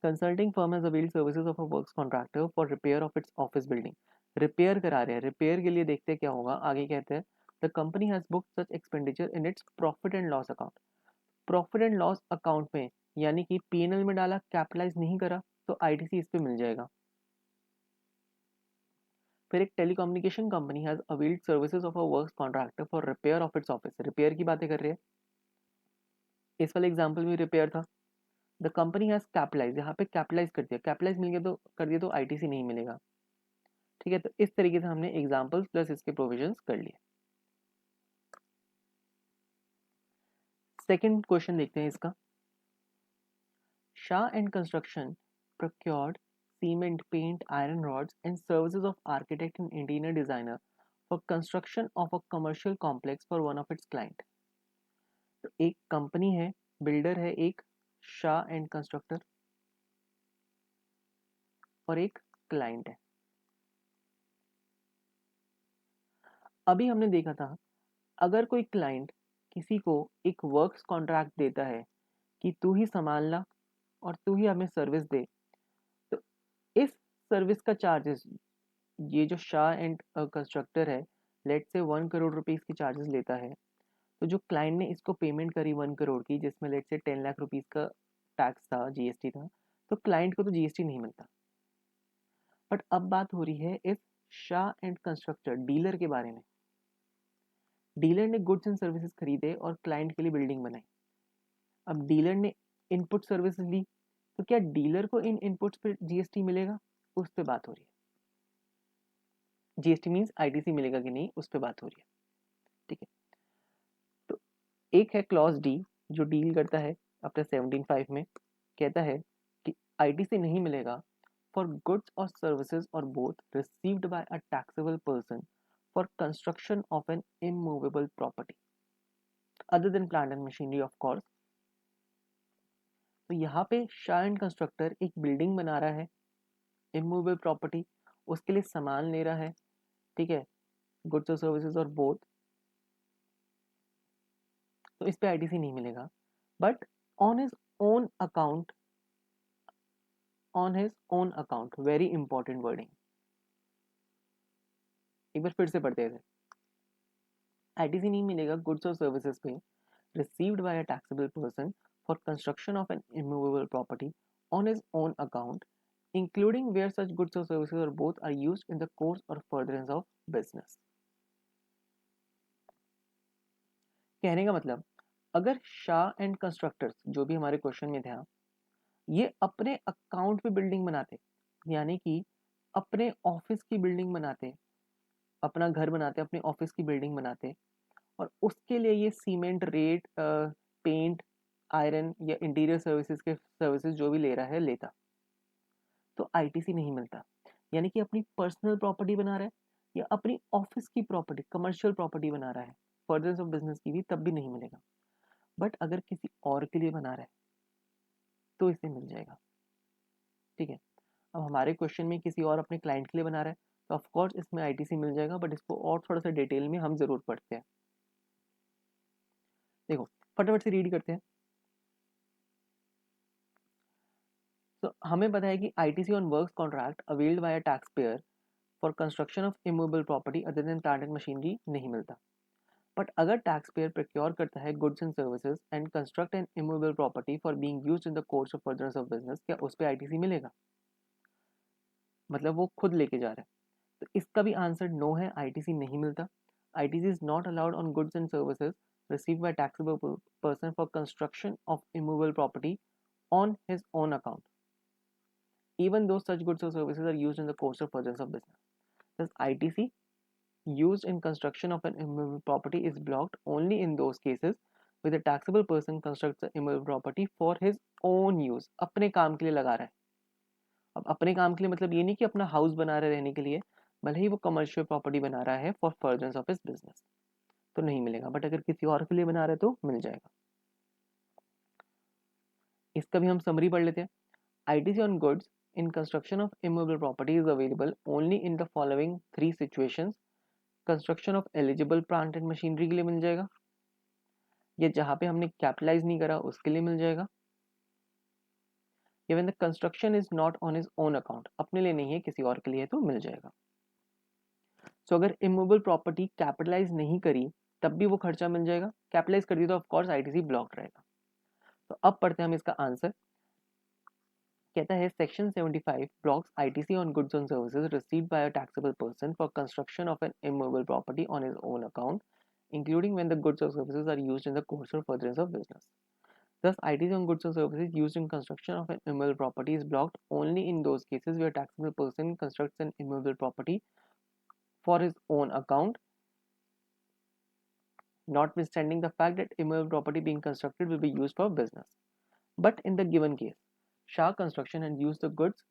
Consulting firm has availed services of a works contractor for repair of its office building. Repair करा रहे हैं, रिपेयर के लिए देखते हैं क्या होगा, आगे कहते हैं the company has booked such expenditure in its profit and loss account. Profit and loss account में यानी कि पीएनएल में डाला, कैपिटलाइज नहीं करा, तो आईटीसी इस पे मिल जाएगा। फिर एक telecommunication company has availed services of a works contractor for repair of its office, repair की बातें कर रहे हैं। इस वाले एग्जांपल में रिपेयर था। द कंपनी हैज कैपिटलाइज, यहाँ पे कैपिटलाइज कर दिया, कैपिटलाइज मिल गया तो कर दिया तो आईटीसी नहीं मिलेगा। ठीक है, तो इस तरीके से हमने एग्जांपल्स प्लस इसके प्रोविजंस कर लिए। सेकंड क्वेश्चन देखते हैं इसका। Shah and construction procured cement, paint, iron rods and services of architect and interior designer for construction of a commercial complex for one of its client. तो एक कंपनी है, बिल्डर है एक, शाह एंड कंस्ट्रक्टर, और एक क्लाइंट है। अभी हमने देखा था अगर कोई क्लाइंट किसी को एक वर्क्स कॉन्ट्रैक्ट देता है कि तू ही संभालना और तू ही हमें सर्विस दे, तो इस सर्विस का चार्जेस, ये जो शाह एंड कंस्ट्रक्टर है लेट से 1 करोड़ रुपीज की चार्जेस लेता है, तो जो क्लाइंट ने इसको पेमेंट करी 1 करोड़ की, जिसमें लेट से 10 लाख रुपीज का टैक्स था, जीएसटी था, तो क्लाइंट को तो जीएसटी नहीं मिलता। बट अब बात हो रही है इस शाह एंड कंस्ट्रक्टर डीलर के बारे में। डीलर ने गुड्स एंड सर्विसेज खरीदे और क्लाइंट के लिए बिल्डिंग बनाई। अब डीलर ने इनपुट सर्विसेज ली, तो क्या डीलर को इन इनपुट्स पे जीएसटी मिलेगा, उस पर बात हो रही है। जीएसटी मीन्स आईटीसी मिलेगा कि नहीं, उस पर बात हो रही है। ठीक है, तो एक है क्लॉज डी जो डील करता है अपने 17(5) में, कहता है कि आईटीसी नहीं मिलेगा for goods or services or both received by a taxable person for construction of an immovable property other than plant and machinery of course. तो यहाँ पे शाह एंड कंस्ट्रक्टर एक बिल्डिंग बना रहा है, इमूवेबल प्रॉपर्टी, उसके लिए सामान ले रहा है, ठीक है, गुड्स और सर्विसेज और बोथ, तो इस पे आईटीसी नहीं मिलेगा. But on his own account, on his own account, very important wording, एक बार फिर से पढ़ते हैं. आईटीसी नहीं मिलेगा गुड्स और सर्विसेज पे received by a taxable person for construction of an immovable property on his own account, including where such goods or services or both are used in the course or furtherance of business. कहने का मतलब, अगर शाह एंड कंस्ट्रक्टर्स जो भी हमारे क्वेश्चन में था, ये अपने अकाउंट पे बिल्डिंग बनाते, यानी कि अपने ऑफिस की बिल्डिंग बनाते, अपना घर बनाते, अपने ऑफिस की बिल्डिंग बनाते, और उसके लिए ये सीमेंट, रेत, पेंट, आयरन या इंटीरियर सर्विसेज के सर्विसेज जो भी ले रहा है लेता, तो आईटीसी नहीं मिलता. यानी कि अपनी पर्सनल प्रॉपर्टी बना रहा है या अपनी ऑफिस की प्रॉपर्टी, कमर्शियल प्रॉपर्टी बना रहा है, फर्दरेंस ऑफ बिजनेस की भी, तब भी नहीं मिलेगा. बट अगर किसी और के लिए बना रहा है तो इसे मिल जाएगा. ठीक है, अब हमारे क्वेश्चन में किसी और अपने क्लाइंट के लिए बना रहा है तो ऑफकोर्स इसमें आईटीसी मिल जाएगा, बट इसको और थोड़ा सा डिटेल में हम जरूर पढ़ते हैं. देखो फटाफट से रीड करते हैं. तो हमें पता है कि ITC on works contract availed bye a tax payer for construction of immovable property other than plant and machinery नहीं मिलता. बट अगर टैक्स पेयर प्रोक्योर करता है goods and services and construct N immovable property for being used in the course of furtherance of business, क्या उस पर आईटीसी मिलेगा? मतलब वो खुद लेके जा रहा है. तो इसका भी आंसर नो है, आईटीसी नहीं मिलता. ITC is not allowed on goods and services received by taxable person for construction of immovable property on his own account, even though such goods or services are used in the course of furtherance of business. Thus, ITC used in construction of an immovable property is blocked only in those cases where the taxable person constructs the immovable property for his own use. अपने काम के लिए लगा रहा है. अब अपने काम के लिए मतलब ये नहीं कि अपना हाउस बना रहा है रहने के लिए, भले ही वो कमर्शियल प्रॉपर्टी बना रहा है for furtherance of his business, तो नहीं मिलेगा. बट अगर किसी और के लिए बना रहा है तो मिल जाएगा. इसका भी हम समरी पढ़ लेते हैं. ITC on goods in construction of immovable property is available only in the following three situations. Construction of eligible plant and machinery के लिए मिल जाएगा, या जहां पे हमने कैपिटलाइज नहीं करा उसके लिए मिल जाएगा, या when the construction is not on his own account, अपने लिए नहीं है किसी और के लिए तो मिल जाएगा. सो अगर इमूवेबल प्रॉपर्टी कैपिटलाइज नहीं करी तब भी वो खर्चा मिल जाएगा, कैपिटलाइज कर दी तो ऑफकोर्स आईटीसी ब्लॉक रहेगा. तो अब पढ़ते हैं हम इसका आंसर. कहता है section 75 blocks ITC on goods and services received by a taxable person for construction of an immovable property on his own account, including when the goods or services are used in the course or furtherance of business. Thus, ITC on goods or services used in construction of an immovable property is blocked only in those cases where taxable person constructs an immovable property for his own account, notwithstanding the fact that immovable property being constructed will be used for business. But in the given case, Shah Construction had used the goods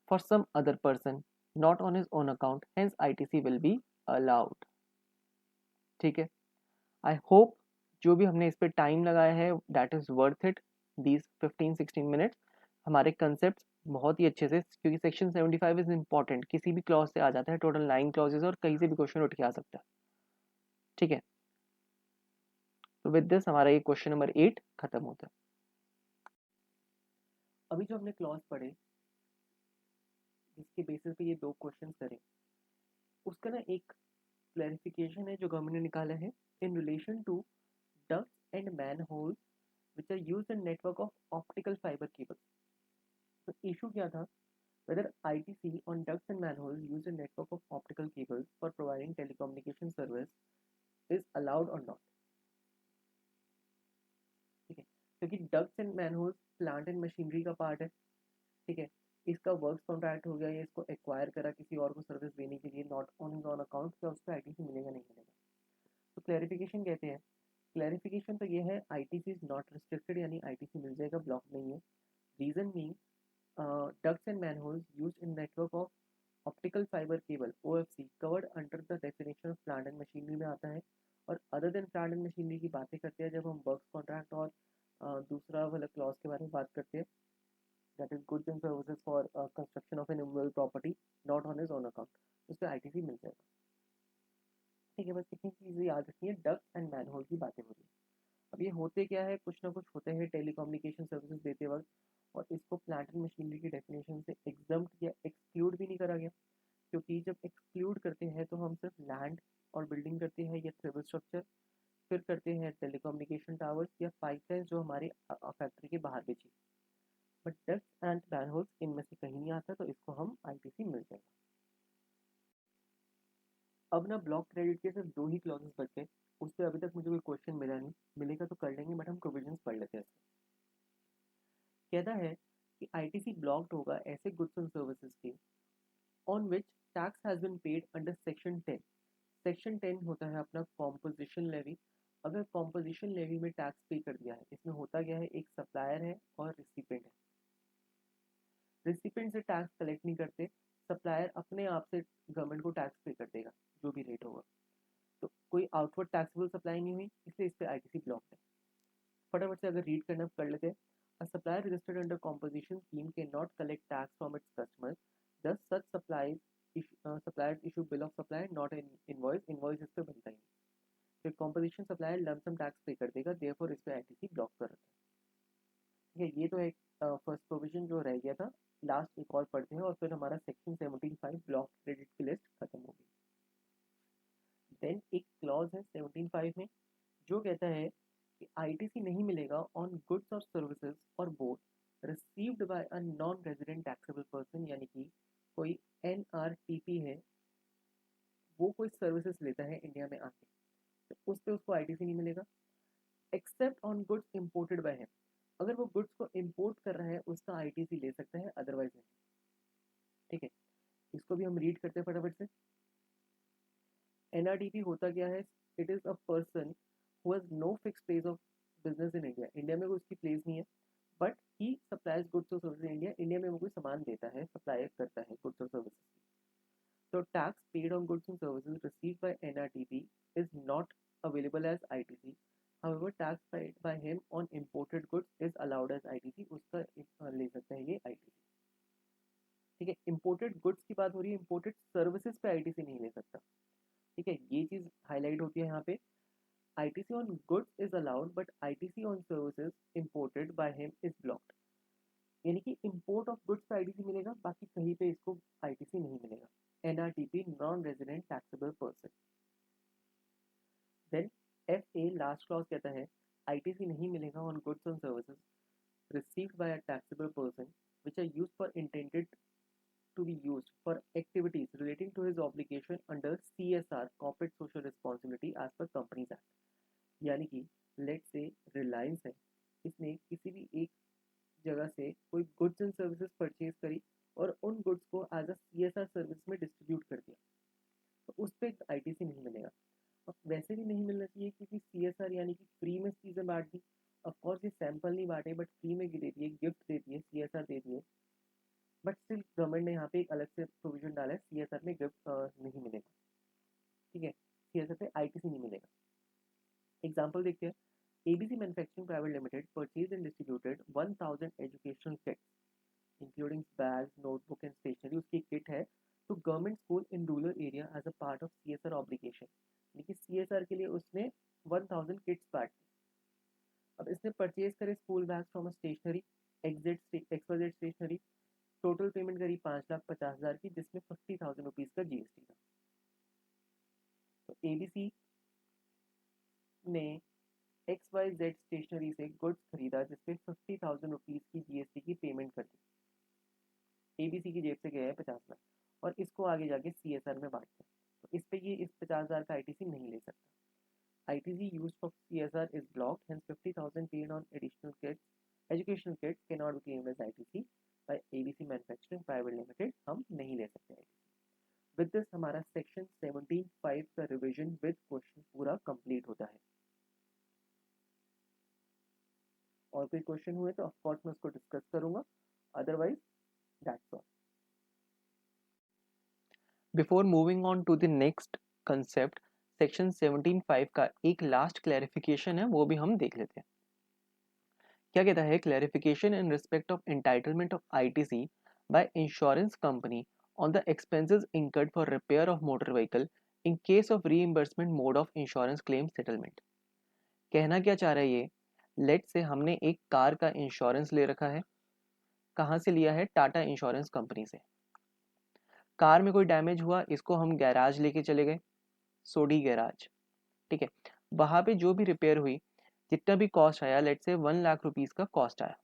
for some other person, not on his own account, hence ITC will be allowed. ठीक है, आई होप जो भी हमने इस पे टाइम लगाया है that is worth it, these 15-16 minutes. हमारे कंसेप्ट बहुत ही अच्छे से, क्योंकि सेक्शन 75 इज इंपॉर्टेंट, किसी भी क्लॉज से आ जाता है, टोटल 9 क्लॉजेज और कहीं से भी क्वेश्चन उठ के आ सकता है. ठीक है, तो विद दिस हमारा ये क्वेश्चन नंबर 8 खत्म होता है. अभी जो हमने क्लॉज पढ़े जिसके बेसिस पे ये दो क्वेश्चन करें, उसका ना एक क्लैरिफिकेशन है जो गवर्नमेंट ने निकाला है in relation to ducts and manholes which are used in network of optical fiber cables. तो इशू क्या था, whether ITC on ducts and manholes used in network of optical cables for providing telecommunication service is allowed or not. ठीक है, क्योंकि ducts and manholes plant and machinery का पार्ट है. ठीक है, इसका वर्क्स कॉन्ट्रैक्ट हो गया या इसको एक्वायर करा किसी और को सर्विस देने के लिए, नॉट ऑन ऑन अकाउंट, तो उस पर आईटीसी मिलेगा नहीं मिलेगा. तो क्लैरिफिकेशन कहते हैं, क्लैरिफिकेशन तो ये है आईटीसी इज नॉट रिस्ट्रिक्टेड, यानी आईटीसी मिल जाएगा, ब्लॉक नहीं है. Reason mean ducts and manholes used in network of optical fiber cable OFC covered under the definition of plant and machinery में आता है। और other than plant and machinery की बातें करते हैं जब हम वर्क्स कॉन्ट्रैक्ट और दूसरा वाला क्लॉज के बारे में बात करते हैं, that is goods and services for construction of an immovable property not on his own account, उस पर आईटीसी मिल जाएगा। ठीक है, बस इतनी चीज़ें याद रखनी है, डक्ट एंड मैनहोल की बातें हो रही है। अब ये होते क्या है, कुछ ना कुछ होते हैं टेलीकम्युनिकेशन सर्विसेज देते वक्त, और इसको प्लांट एंड मशीनरी की डेफिनेशन से एग्जम्प्ट या एक्सक्लूड भी नहीं करा गया, क्योंकि जब एक्सक्लूड करते हैं तो हम सिर्फ लैंड और बिल्डिंग करते हैं या सिविल स्ट्रक्चर, फिर करते हैं टेलीकम्युनिकेशन टावर्स या पाइपलाइन जो हमारे फैक्ट्री के बाहर बिछी। बट डक्ट्स एंड मैनहोल्स इनमें से कहीं नहीं आता, तो इसको हम आईटीसी मिल जाएगा। अब ना ब्लॉक क्रेडिट के सिर्फ 2 ही क्लॉजेस बच गए, उस पर अभी तक मुझे कोई क्वेश्चन मिला नहीं, मिलेगा तो कर लेंगे, बट हम प्रोविजंस पढ़ लेते हैं। कहता है कि आईटीसी ब्लॉक्ड होगा ऐसे गुड्स एंड सर्विसेज के on which tax has been paid under section 10। Section 10 होता है अपना कॉम्पोजिशन लेवी। अगर कॉम्पोजिशन लेवी में टैक्स पे कर दिया है, इसमें होता क्या है, एक सप्लायर है और रिसिपेंट है। रिसिपेंट से टैक्स कलेक्ट नहीं करते, सप्लायर अपने आप से गवर्नमेंट को टैक्स पे कर देगा जो भी रेट होगा, तो कोई आउटवर्ड टैक्सेबल सप्लाई नहीं हुई, इसलिए इस पर आईटीसी ब्लॉक है। फटाफट से अगर रीड करना कर लेते हैं। A supplier registered under composition scheme cannot collect tax from its customers. Thus, such suppliers issue bill of supply, not an invoice. Invoice इस पे बनता ही नहीं। फिर composition supplier lump sum tax पे कर देगा, therefore इस पे आईटीसी ब्लॉक कर रखा है। ठीक है, ये तो एक फर्स्ट प्रोविजन जो रह गया था। लास्ट एक और पढ़ते हैं और फिर हमारा सेक्शन 17(5) ब्लॉक क्रेडिट की लिस्ट खत्म होगी। देन एक क्लॉज है 17(5) में जो कहता है कि आईटीसी नहीं मिलेगा ऑन गुड्स और सर्विसेज और both received by a non resident taxable person, यानी कि कोई एनआरटीपी है, वो कोई सर्विसेज लेता है इंडिया में आके, तो उस पे उसको आईटीसी नहीं मिलेगा। Except on goods imported by him, अगर वो गुड्स को इंपोर्ट कर रहा है उसका आईटीसी ले सकता है, अदरवाइज नहीं। ठीक है, इसको भी हम रीड करते हैं फटाफट से। एनआरटीपी होता क्या है, it is a person who has no fix place of business in India, India में कोई उसकी प्लेस नहीं है, बट ही सप्लाइज गुड्स और सर्विसेज इन इंडिया, इंडिया में वो कोई सामान देता है, सप्लाई करता है गुड्स और सर्विसेज। तो tax paid on goods and services received by NRTP is not available as ITC, however tax paid by him on imported goods is allowed as ITC, उसका ले सकते हैं ये आईटीसी। ठीक है, इंपोर्टेड गुड्स की बात हो रही है, इंपोर्टेड सर्विसेज पे आईटीसी नहीं ले सकता। ठीक है, ये चीज हाईलाइट होती है यहाँ पे। ITC on goods is allowed, but ITC on services imported by him is blocked. यानी कि import of goods पे ITC मिलेगा, बाकी कहीं पे इसको ITC नहीं मिलेगा। NRTP non resident taxable person. Then FA last clause कहता है ITC नहीं मिलेगा on goods and services received by a taxable person which are used for intended to be used for activities relating to his obligation under CSR corporate social responsibility as per Companies Act. यानी कि लेट से रिलायंस है, इसने किसी भी एक जगह से कोई गुड्स एंड सर्विसेज परचेज करी और उन गुड्स को एज अ सीएसआर सर्विस में डिस्ट्रीब्यूट कर दिया, तो उस पर आईटीसी नहीं मिलेगा। और वैसे भी नहीं मिलना चाहिए, क्योंकि सीएसआर यानी कि फ्री में चीज़ें बांट दी। ऑफकोर्स ये सैंपल नहीं बांटे, बट फ्री में दे दिए, गिफ्ट दे दिए, सीएसआर दे दिए, बट स्टिल गवर्नमेंट ने यहाँ पे एक अलग से प्रोविजन डाला है, सीएसआर में गिफ्ट नहीं मिलेगा। ठीक है, सीएसआर पे आईटीसी नहीं मिलेगा। एग्जाम्पल देखते हैं। ABC Manufacturing Private Limited purchased and distributed 1000 educational kits, including bags, notebook and stationery, उसकी किट है, तो government school in rural area as a part of CSR obligation, यानी कि CSR के लिए उसने 1000 किट्स बांट दी। अब इसने परचेज करे school bags from a stationery XYZ stationery, total payment करी 5,50,000 की, जिसमें 50,000 रुपीज का जीएसटी था। तो ABC ने XYZ स्टेशनरी से गुड्स खरीदा जिसपे 50,000 रुपीज की जीएसटी की पेमेंट कर दी। एबीसी की जेब से गया है 50 लाख, और इसको आगे जाके सीएसआर में बांट दिया, तो इस पे ये इस 50,000 का आईटीसी नहीं ले सकता। ITC used for CSR is blocked, hence 50,000 paid on additional kits educational kits can not be claimed as ITC by ABC manufacturing private limited, हम नहीं ले सकते आईटीसी। विद दिस हमारा सेक्शन 17(5) का रिवीजन विद क्वेश्चन पूरा कंप्लीट होता है। और कोई क्वेश्चन हुए तो ऑफकोर्स मैं उसको डिस्कस करूंगा, otherwise that's all. Before moving on to the next concept, section 17(5) का एक लास्ट क्लैरिफिकेशन है, वो भी हम देख लेते हैं। क्या कहता है? Clarification in respect of entitlement of ITC by insurance company on the expenses incurred for repair of motor vehicle in case of reimbursement mode of insurance claim settlement. कहना क्या चाह रहा है ये? लेट से हमने एक कार का इंश्योरेंस ले रखा है। कहाँ से लिया है? टाटा इंश्योरेंस कंपनी से। कार में कोई डैमेज हुआ, इसको हम गैराज लेके चले गए, सोडी गैराज, ठीक है। वहां पे जो भी रिपेयर हुई, जितना भी कॉस्ट आया, लेट से 1 लाख रुपीज का कॉस्ट आया।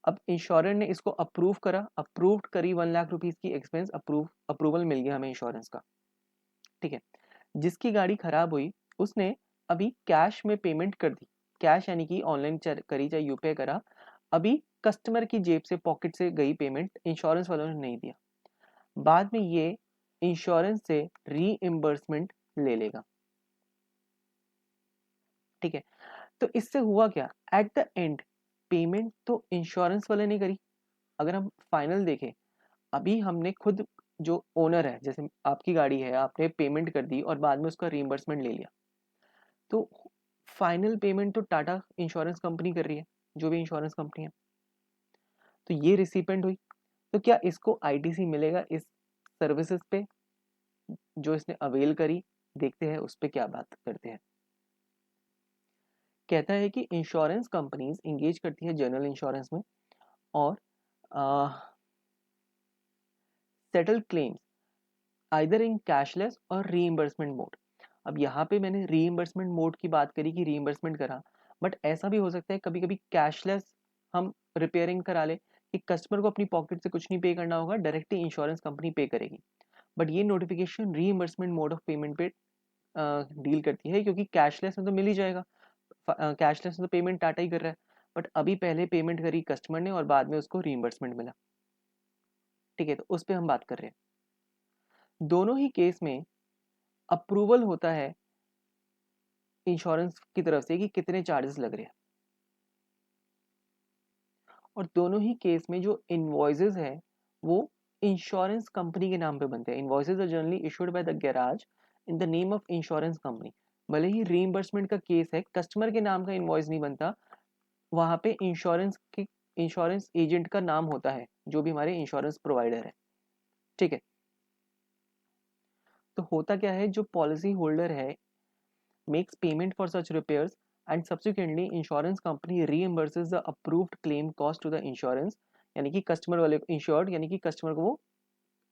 अब इंश्योरेंस ने इसको अप्रूव करा, अप्रूव्ड करी 1 लाख रुपीज की एक्सपेंस, अप्रूवल मिल गया हमें इंश्योरेंस का, ठीक है। जिसकी गाड़ी खराब हुई उसने अभी कैश में पेमेंट कर दी, कैश यानी कि ऑनलाइन करी चाहे यूपीआई करा, अभी कस्टमर की जेब से, पॉकेट से गई पेमेंट, इंश्योरेंस वालों ने नहीं दिया। बाद में ये इंश्योरेंस से रीइंबर्समेंट ले लेगा, ठीक है। तो इससे हुआ क्या? एट द एंड पेमेंट तो इंश्योरेंस वाले ने करी। अगर हम फाइनल देखें, अभी हमने खुद, जो ओनर है, जैसे आपकी गाड़ी है, आपने पेमेंट कर दी और बाद में उसका रीइंबर्समेंट ले लिया, तो फाइनल पेमेंट तो टाटा इंश्योरेंस कंपनी कर रही है, जो भी इंश्योरेंस कंपनी है। तो ये रिसिपेंट हुई, तो क्या इसको आईटीसी मिलेगा इस सर्विसेज पे जो इसने अवेल करी? देखते हैं उस पे क्या बात करते हैं। कहता है कि इंश्योरेंस कंपनीज इंगेज करती है जनरल इंश्योरेंस में और settle claims either in cashless और रीइंबर्समेंट मोड। अब यहाँ पे मैंने रीइंबर्समेंट मोड की बात करी कि रीइंबर्समेंट करा, बट ऐसा भी हो सकता है कभी कभी कैशलेस हम रिपेयरिंग करा ले, कि कस्टमर को अपनी पॉकेट से कुछ नहीं पे करना होगा, डायरेक्टली इंश्योरेंस कंपनी पे करेगी। बट ये notification reimbursement mode of payment पे डील करती है, क्योंकि कैशलेस में तो मिल ही जाएगा, कैशलेस में तो पेमेंट टाटा ही कर रहा है, बट अभी पहले पेमेंट करी कस्टमर ने और बाद में उसको रीइंबर्समेंट मिला, ठीक है। तो उस पर हम बात कर रहे हैं। दोनों ही केस में अप्रूवल होता है इंश्योरेंस की तरफ से कि कितने चार्जेस लग रहे हैं, और दोनों ही केस में जो इनवॉइसेस है वो इंश्योरेंस कंपनी के नाम पे बनते हैं। Invoices are generally issued by the garage in the name of insurance company. भले ही रीइंबर्समेंट का केस है, कस्टमर के नाम का इनवॉइस नहीं बनता, वहां पे इंश्योरेंस एजेंट का नाम होता है, जो भी हमारे इंश्योरेंस प्रोवाइडर है, ठीक है। तो होता क्या है, जो पॉलिसी होल्डर है makes payment for such repairs and subsequently insurance company reimburses the approved claim cost to the insurance, यानी कि कस्टमर वाले इंश्योर्ड, यानी कि कस्टमर को वो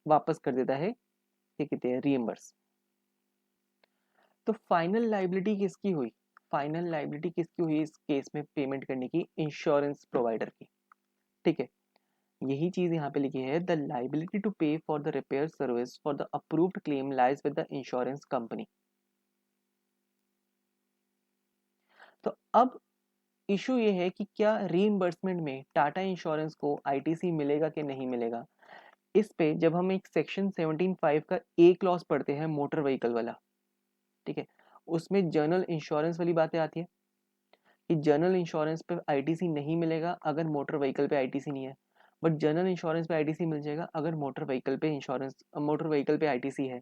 वापस कर देता है, क्या कहते हैं, रीइंबर्स। तो फाइनल लाइबिलिटी किसकी हुई? फाइनल लाइबिलिटी किसकी हुई इस केस में पेमेंट करने की? इंश्योरेंस प्रोवाइडर की, ठीक है। यही चीज यहाँ पे लिखी है, द लाइबिलिटी टू पे for the repair service for the approved claim lies with the insurance company. तो अब इशू ये है कि क्या रीइंबर्समेंट में टाटा इंश्योरेंस को आईटीसी मिलेगा कि नहीं मिलेगा। इस पे जब हम एक सेक्शन 17(5) का ए क्लॉज पढ़ते हैं, मोटर व्हीकल वाला, ठीक है, उसमें जनरल इंश्योरेंस वाली बातें आती है कि जनरल इंश्योरेंस पे आईटीसी नहीं मिलेगा अगर मोटर व्हीकल पे आईटीसी नहीं है, बट जनरल इंश्योरेंस पे आईटीसी मिल जाएगा अगर मोटर व्हीकल पे आईटीसी है,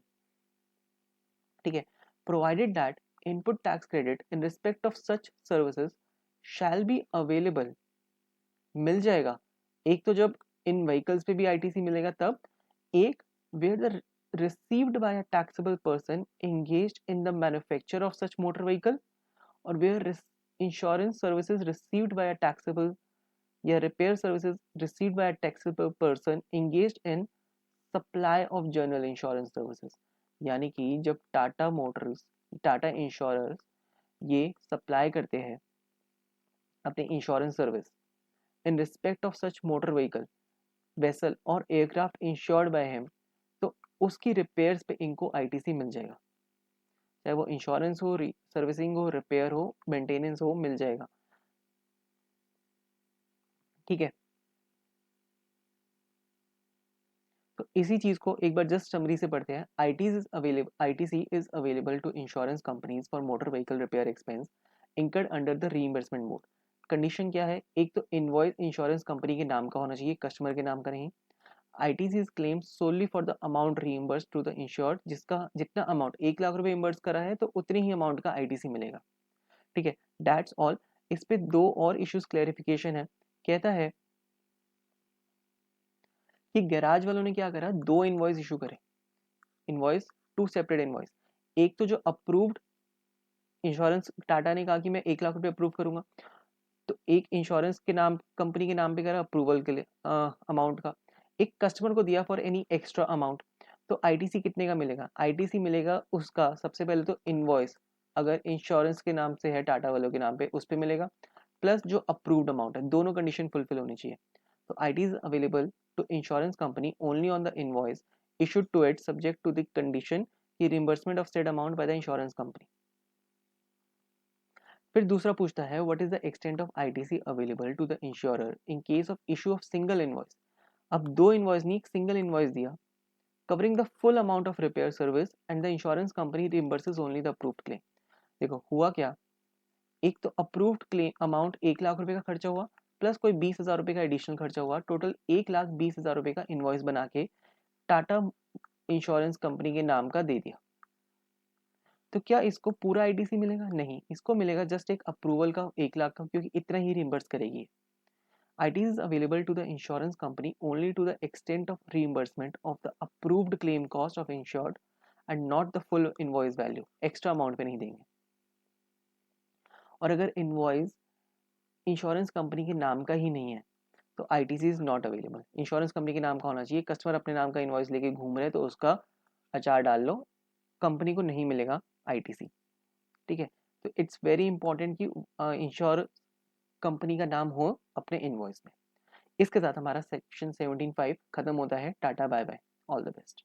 ठीक है। Provided that input tax credit in respect of such services shall be available, मिल जाएगा। एक तो जब इन व्हीकल्स पे भी आईटीसी मिलेगा तब, एक where the received by a taxable person engaged in the manufacture of such motor vehicle, or where insurance services received by a taxable या repair services received by a taxable person engaged in supply of general insurance services। यानी कि जब टाटा मोटर्स, टाटा इंश्योरर्स ये सप्लाई करते हैं अपने insurance service in respect of such motor vehicle, vessel और एयरक्राफ्ट इंश्योर्ड बाय हिम, तो उसकी रिपेयर्स पे इनको आईटीसी मिल जाएगा, चाहे वो इंश्योरेंस हो, सर्विसिंग हो, रिपेयर हो, मेंटेनेंस हो, मिल जाएगा, ठीक है। तो इसी चीज को एक बार जस्ट समरी से पढ़ते हैं। ITC is available to insurance companies for motor vehicle repair expense incurred under the reimbursement mode. Condition क्या है? एक तो इनवॉइस इंश्योरेंस कंपनी के नाम का होना चाहिए, कस्टमर के नाम का नहीं। ITC claims solely for the amount reimbursed to the insured, जिसका जितना अमाउंट 1 लाख रुपए इम्बर्स करा है तो उतनी ही अमाउंट का ITC मिलेगा। ठीक है, दैट्स ऑल। इस पे दो और इश्यूज क्लैरिफिकेशन है। कहता है कि गैराज वालों ने क्या करा, दो इनवॉइस इशू करे, इनवॉइस, टू सेपरेट इनवॉइस। एक तो जो अप्रूव्ड, इंश्योरेंस टाटा ने कहा कि मैं 1 लाख रुपए अप्रूव करूंगा, तो एक इंश्योरेंस के नाम, कंपनी के नाम पे करा अप्रूवल के लिए अमाउंट का। एक कस्टमर को दिया फॉर एनी एक्स्ट्रा अमाउंट। तो आईटीसी कितने का मिलेगा, आईटीसी मिलेगा उसका सबसे पहले तो इनवॉइस, अगर इंश्योरेंस के नाम से है टाटा वालों के नाम पे उस पे मिलेगा, प्लस जो अप्रूव्ड अमाउंट है, दोनों कंडीशन फुलफिल होनी चाहिए। तो IT is available to insurance company only on the invoice issued to it subject to the condition की reimbursement of said amount by the insurance company। फिर दूसरा पूछता है what is the extent of ITC available to the insurer in case of issue of single invoice. अब दो इनवॉइस नहीं, एक सिंगल इनवॉइस दिया covering the full amount of repair service and the insurance company reimburses only the approved claim. देखो हुआ क्या, एक तो अप्रूव्ड क्लेम अमाउंट 1 लाख रुपए का खर्चा हुआ, प्लस कोई 20,000 रुपए का एडिशनल खर्चा हुआ, टोटल 1,20,000 रुपए का इनवॉइस बना के टाटा इंश्योरेंस कंपनी के नाम का दे दिया। तो क्या इसको पूरा आईटीसी मिलेगा, नहीं, इसको मिलेगा जस्ट एक अप्रूवल का 1 लाख का, क्योंकि इतना ही रिइंबर्स करेगी। IT is available to the insurance company only to the extent of reimbursement of the approved claim cost of insured and not the full invoice value, extra amount पे नहीं देंगे। और अगर इनवॉइस इंश्योरेंस कंपनी के नाम का ही नहीं है तो ITC is not available. Insurance company के नाम का होना चाहिए, कस्टमर अपने नाम का इनवॉइस लेके घूम रहे तो उसका अचार डाल लो, कंपनी को नहीं मिलेगा ITC। ठीक है, तो इट्स वेरी इंपॉर्टेंट कि इंश्योर कंपनी का नाम हो अपने इनवॉइस में। इसके साथ हमारा सेक्शन 17.5 खत्म होता है। Tata bye bye, all the best.